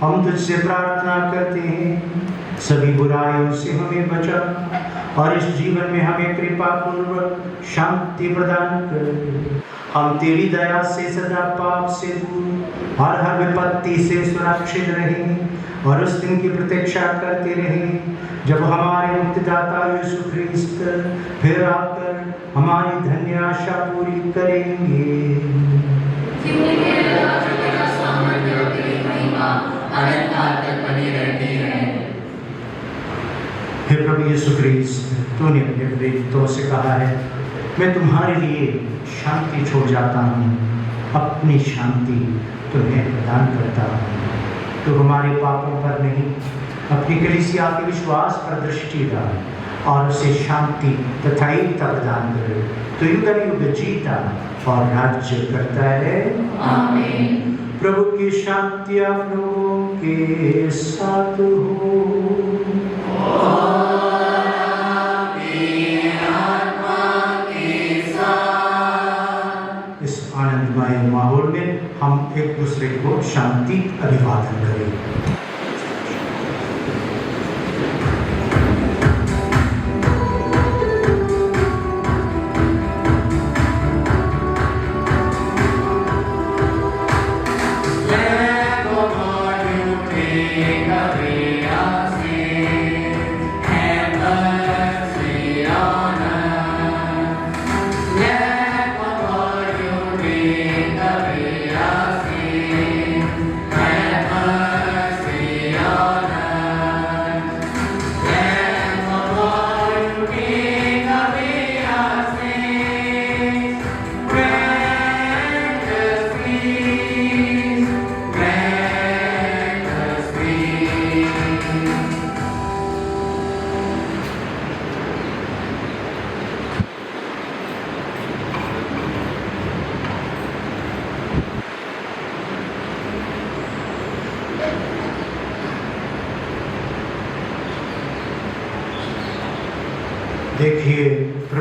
हम तुझसे प्रार्थना करते हैं, सभी बुराइयों से हमें बचा और इस जीवन में हमें कृपा पूर्वक शांति प्रदान कर। हम तेरी दया से सदा पाप से दूर और हर विपत्ति से सुरक्षित रहें और उस दिन की प्रतीक्षा करते रहें जब हमारे मुक्तिदाता यीशु ख्रीस्त फिर आकर हमारी धन्य आशा पूरी करेंगे। हे प्रभु यीशु ख्रीस्त, तूने अपने प्रेरितों से कहा है, मैं तुम्हारे लिए शांति छोड़ जाता हूँ, अपनी शांति तुम्हें प्रदान करता हूँ। तो हमारे पापों पर नहीं, अपनी कलीसिया के विश्वास पर दृष्टि डाल और उसे शांति तथा एकता प्रदान करे। तो युग जीता और राज्य करता है। आमीन। प्रभु की शांति आप लोगों के साथ हो। इस आनंदमय माहौल में हम एक दूसरे को शांति अभिवादन करें। Have mercy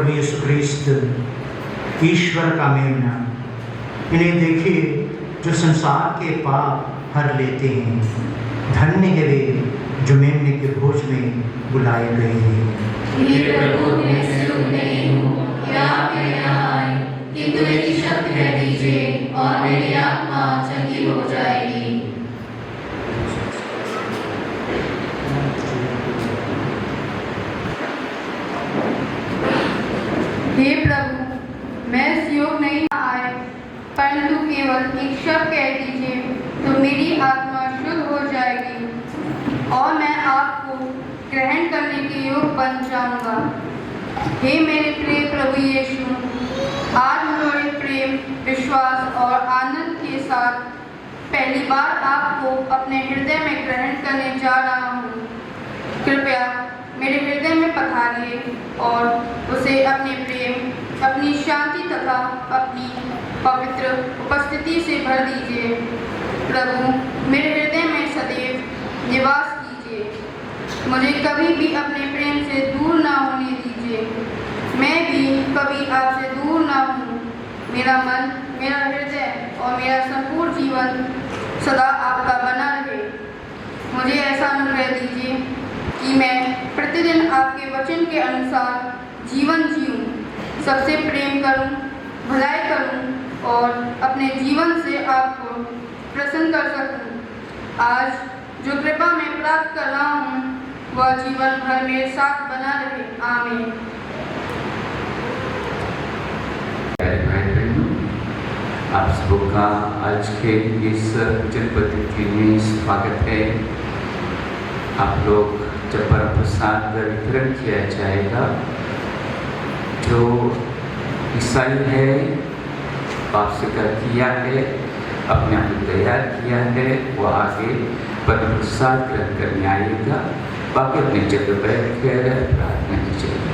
प्रभु यीशु ख्रिस्त ईश्वर का मेमना, इन्हें देखिए जो संसार के पाप हर लेते हैं। धन्य है वे जो मेमने के भोज में बुलाए गए हैं। हे प्रभु, मैं सुख नहीं हूँ कि आप मेरे यहाँ आए, किंतु मेरी शब्द कह दीजिए और मेरी आत्मा चंगी हो जाएगी। हे प्रभु, मैं इस योग नहीं आए, परंतु केवल एक शब्द कह दीजिए तो मेरी आत्मा शुद्ध हो जाएगी और मैं आपको ग्रहण करने के योग बन जाऊंगा। हे मेरे प्रिय प्रभु यीशु, आज मैं बड़े प्रेम, विश्वास और आनंद के साथ पहली बार आपको अपने हृदय में ग्रहण करने जा रहा हूँ। कृपया मेरे हृदय में पधारिए और उसे अपने प्रेम, अपनी शांति तथा अपनी पवित्र उपस्थिति से भर दीजिए। प्रभु, मेरे हृदय में सदैव निवास कीजिए। मुझे कभी भी अपने प्रेम से दूर ना होने दीजिए। मैं भी कभी आपसे दूर ना हूँ। मेरा मन, मेरा हृदय और मेरा संपूर्ण जीवन सदा आपका बना रहे। मुझे ऐसा अनुग्रह दीजिए कि मैं प्रतिदिन आपके वचन के अनुसार जीवन जीऊँ, सबसे प्रेम करूँ, भलाई करूँ और अपने जीवन से आपको प्रसन्न कर सकूँ। आज जो कृपा मैं प्राप्त कर रहा हूँ वह जीवन भर मेरे साथ बना रहे। आमीन। आप सबका आज के इस वचन पद्धति में स्वागत है। आप लोग जब परम प्रसाद वितरण किया जाएगा, जो ईसाई है आपसे कर किया है, अपने आप को तैयार किया है, वो आगे परम प्रसाद ग्रहण करने आएगा। बाकी अपनी जगह बैठ कर प्रार्थना कीजिएगा।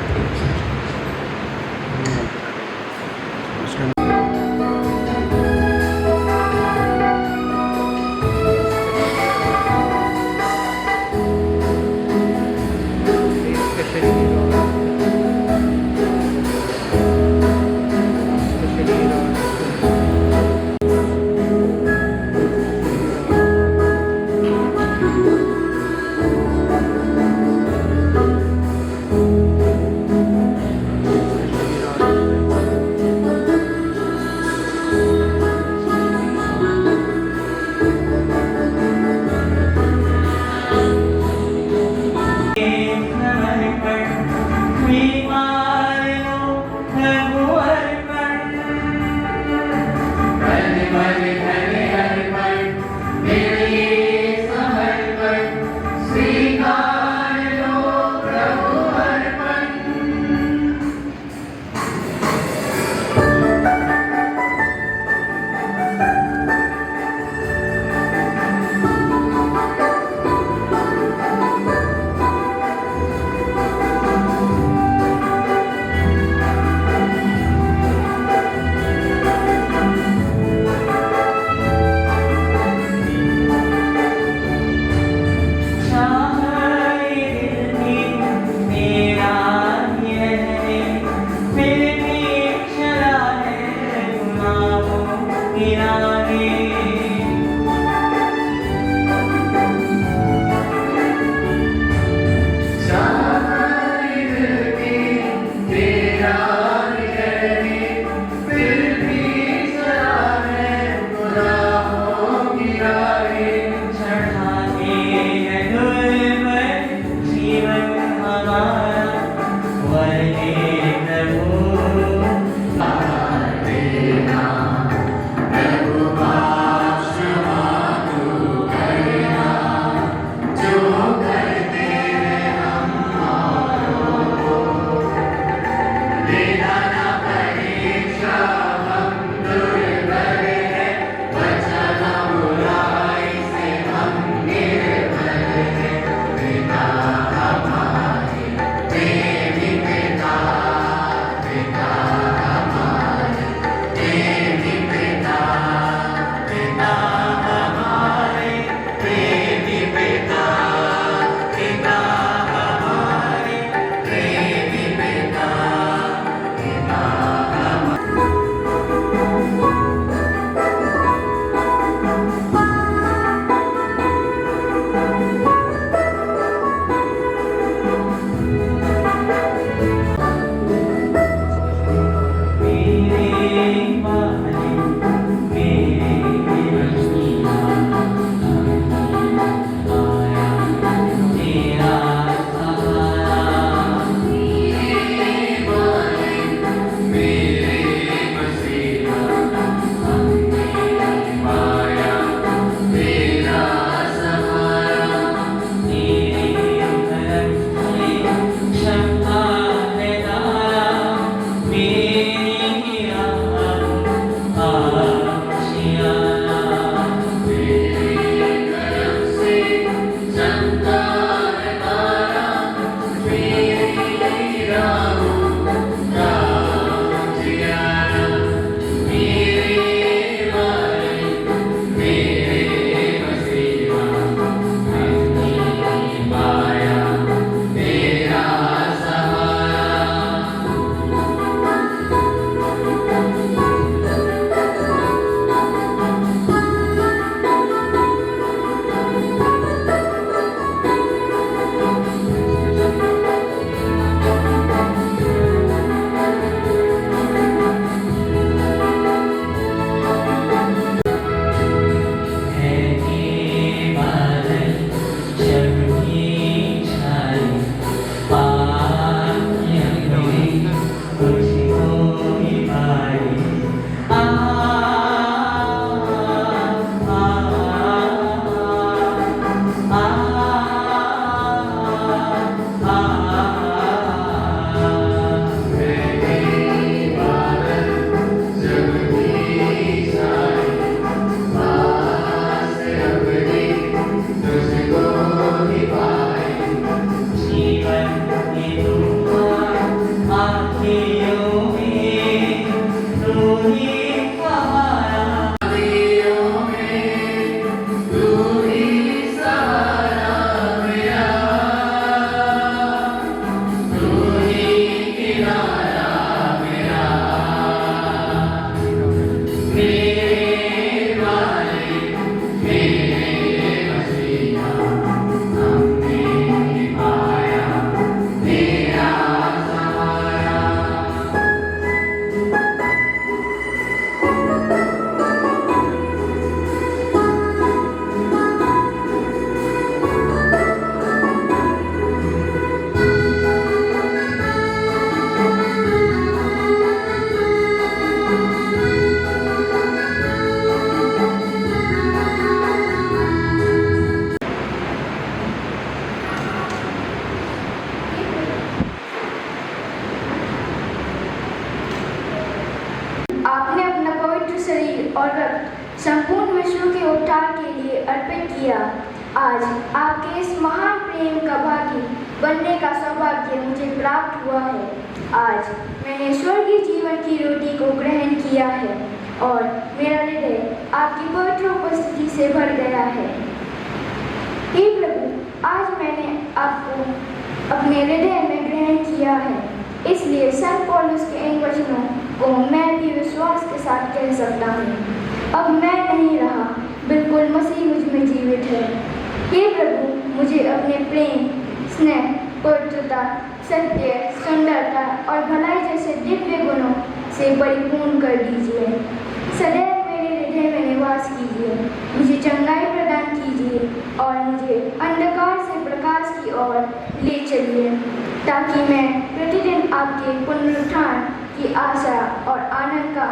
आपने अपना पवित्र शरीर और रक्त संपूर्ण विश्व के उद्धार के लिए अर्पित किया। आज आपके इस महान प्रेम का भागी बनने का सौभाग्य मुझे प्राप्त हुआ है। आज मैंने स्वर्गीय जीवन की रोटी को ग्रहण किया है और मेरा हृदय आपकी पवित्र उपस्थिति से भर गया है। हे प्रभु, आज मैंने आपको अपने हृदय में ग्रहण किया है, इसलिए संत पौलुस के इन वचनों को मैं भी विश्वास के साथ कह सकता हूँ। अब मैं नहीं रहा, बिल्कुल मसीह मुझ में जीवित है। हे प्रभु, मुझे अपने प्रेम, स्नेह, पवित्रता, सत्य, सुंदरता और भलाई जैसे दिव्य गुणों से परिपूर्ण कर दीजिए। सदैव मेरे हृदय में निवास कीजिए, मुझे चंगाई प्रदान कीजिए और मुझे अंधकार से प्रकाश की ओर ले चलिए, ताकि मैं प्रतिदिन आपके पुनरुत्थान की आशा और आनंद का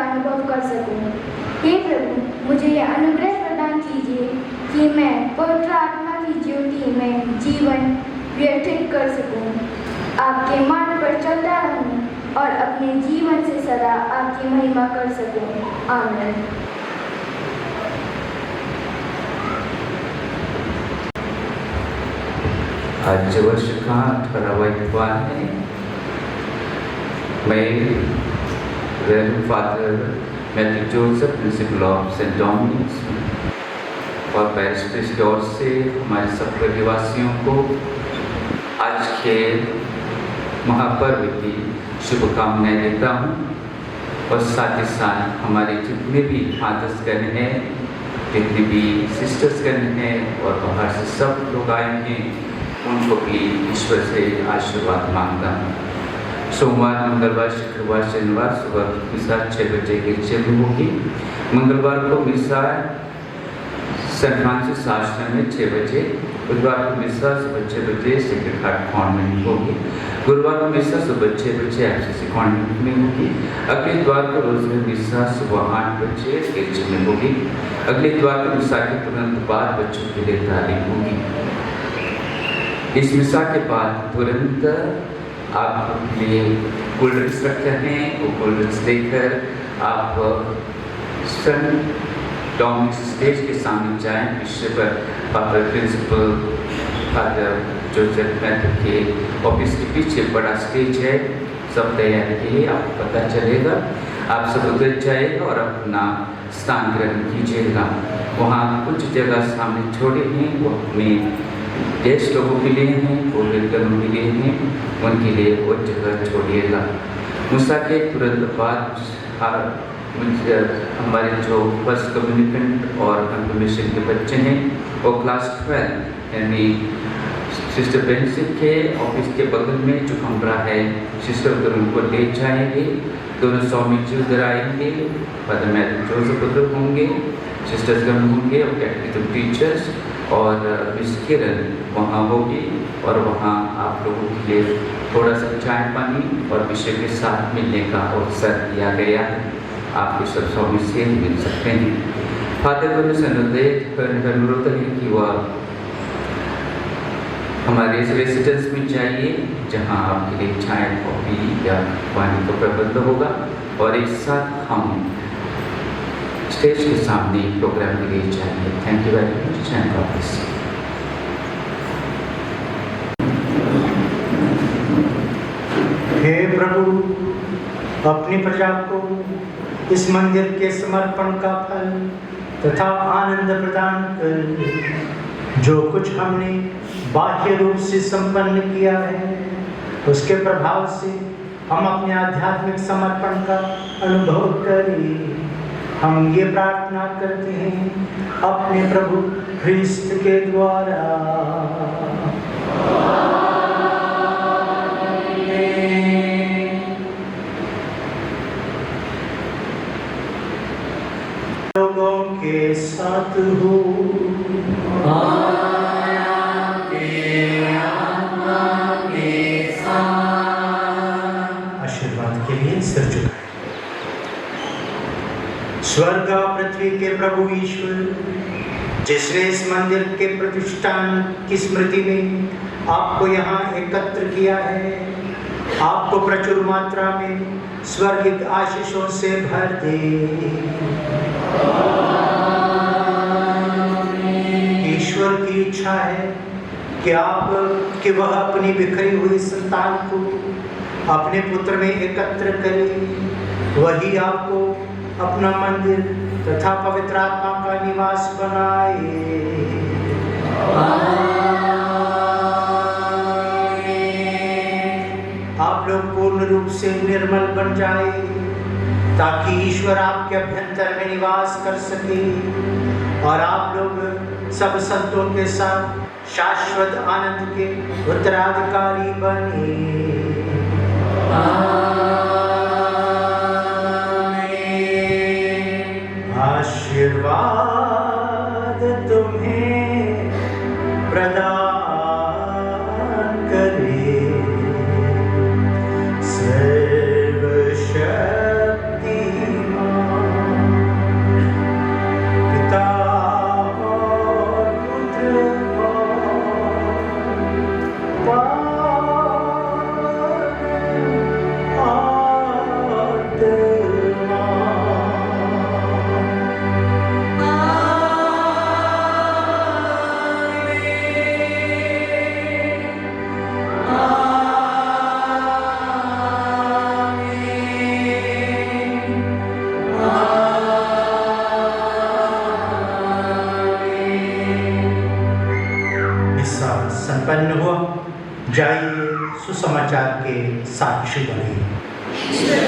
अनुभव कर सकूं। हे प्रभु, मुझे यह अनुग्रह प्रदान कीजिए कि मैं पवित्र आत्मा की ज्योति में जीवन व्यतीत कर सकूं, आपके मार्ग पर चलता रहूं और अपने जीवन से सदा आपकी महिमा कर सकूं। आमीन। आज वर्ष का 18वां इतवार है। मैं reverend father Matthew Joseph, principal of saint Dominic's और पैरिश की ओर से हमारे सब निवासियों को आज के महापर्व की शुभकामनाएं देता हूँ और साथ ही साथ हमारे जितने भी फादर्स करने हैं, जितने भी सिस्टर्स करने हैं और बाहर से सब लोग आए हैं, उनको भी ईश्वर से आशीर्वाद मांगता हूँ। सोमवार, मंगलवार, शुक्रवार, शनिवार सुबह मिसा 6 बजे गिरजे में होगी। मंगलवार को मिसा सेंट फ्रांसिस आश्रम में 6 बजे, बुधवार को मिसा सुबह 6 बजे सेक्रेड हार्ट कॉन्वेंट होगी। गुरुवार को मिसा सुबह 6 बजे एफसीसी कॉन्वेंट में होगी। अगले इतवार को रोज़ मिसा सुबह 8 बजे गिरजे में होगी। अगले इतवार को मिसा के तुरंत बाद बच्चों के लिए तालीम होगी। इस मिसा के बाद तुरंत आप अपने लिए कोल्ड ड्रिंक्स रखते हैं, वो कोल्ड ड्रिंक्स देकर आप सेंट डोमिनिक्स स्टेज के सामने जाएं। विषय पर father principal father Joseph Matthew के ऑफिस के पीछे बड़ा स्टेज है, सब तैयार के लिए आपको पता चलेगा। आप सब उधर जाइएगा और अपना स्थान ग्रहण कीजिएगा। वहाँ कुछ जगह सामने छोड़े हैं, वो अपने देश लोगों के लिए हैं, वो निर्गनों के लिए हैं, उनके लिए वो जगह छोड़िएगा। मुसा के तुरंत बाद हमारे जो फर्स्ट कम्युनिकेंट और कंफर्मेशन के बच्चे हैं, वो क्लास 12 यानी सिस्टर बेंसिक के ऑफिस के बगल में जो कमरा है, सिस्टर उधर उनको ले जाएंगे। दोनों स्वामी जी उधर आएंगे, फादर मैथ्यू जोसेफ उधर होंगे, सिस्टर्स गण होंगे और कैटेकिज्म टीचर्स और मिस किरण वहाँ होगी और वहाँ आप लोगों के लिए थोड़ा सा चाय पानी और विषय के साथ मिलने का अवसर दिया गया है। आप इस स्वामी से मिल सकते हैं। फादर को अनुरोध है कि वह हमारे रेसिडेंस में जाइए, जहाँ आपके लिए चाय कॉफ़ी या पानी का प्रबंध होगा और एक साथ हम स्टेज के सामने प्रोग्राम के लिए जाएंगे। Thank you very much and God bless you. हे प्रभु, अपनी प्रजा को इस मंदिर के समर्पण का फल तथा आनंद प्रदान कर। जो कुछ हमने बाह्य रूप से संपन्न किया है उसके प्रभाव से हम अपने आध्यात्मिक समर्पण का अनुभव करें। हम ये प्रार्थना करते हैं अपने प्रभु ख्रिस्त के द्वारा। लोगों के साथ हो आशीर्वाद के लिए सिर झुकाएं। स्वर्ग और पृथ्वी के प्रभु ईश्वर, जिसने इस मंदिर के प्रतिष्ठान की स्मृति में आपको यहाँ एकत्र किया है, आपको प्रचुर मात्रा में स्वर्गिक आशीषों से भर दे। ईश्वर की इच्छा है कि वह अपनी बिखरी हुई संतान को अपने पुत्र में एकत्र करे। वही आपको अपना मंदिर तथा पवित्र आत्मा का निवास बनाए। आप लोग पूर्ण रूप से निर्मल बन जाए ताकि ईश्वर आपके अभ्यंतर में निवास कर सके और आप लोग सब संतों के साथ शाश्वत आनंद के उत्तराधिकारी बने। आशीर्वाद तुम्हें प्रदान करे संपन्न हुआ। जाइए सुसमाचार के साक्षी बनिए।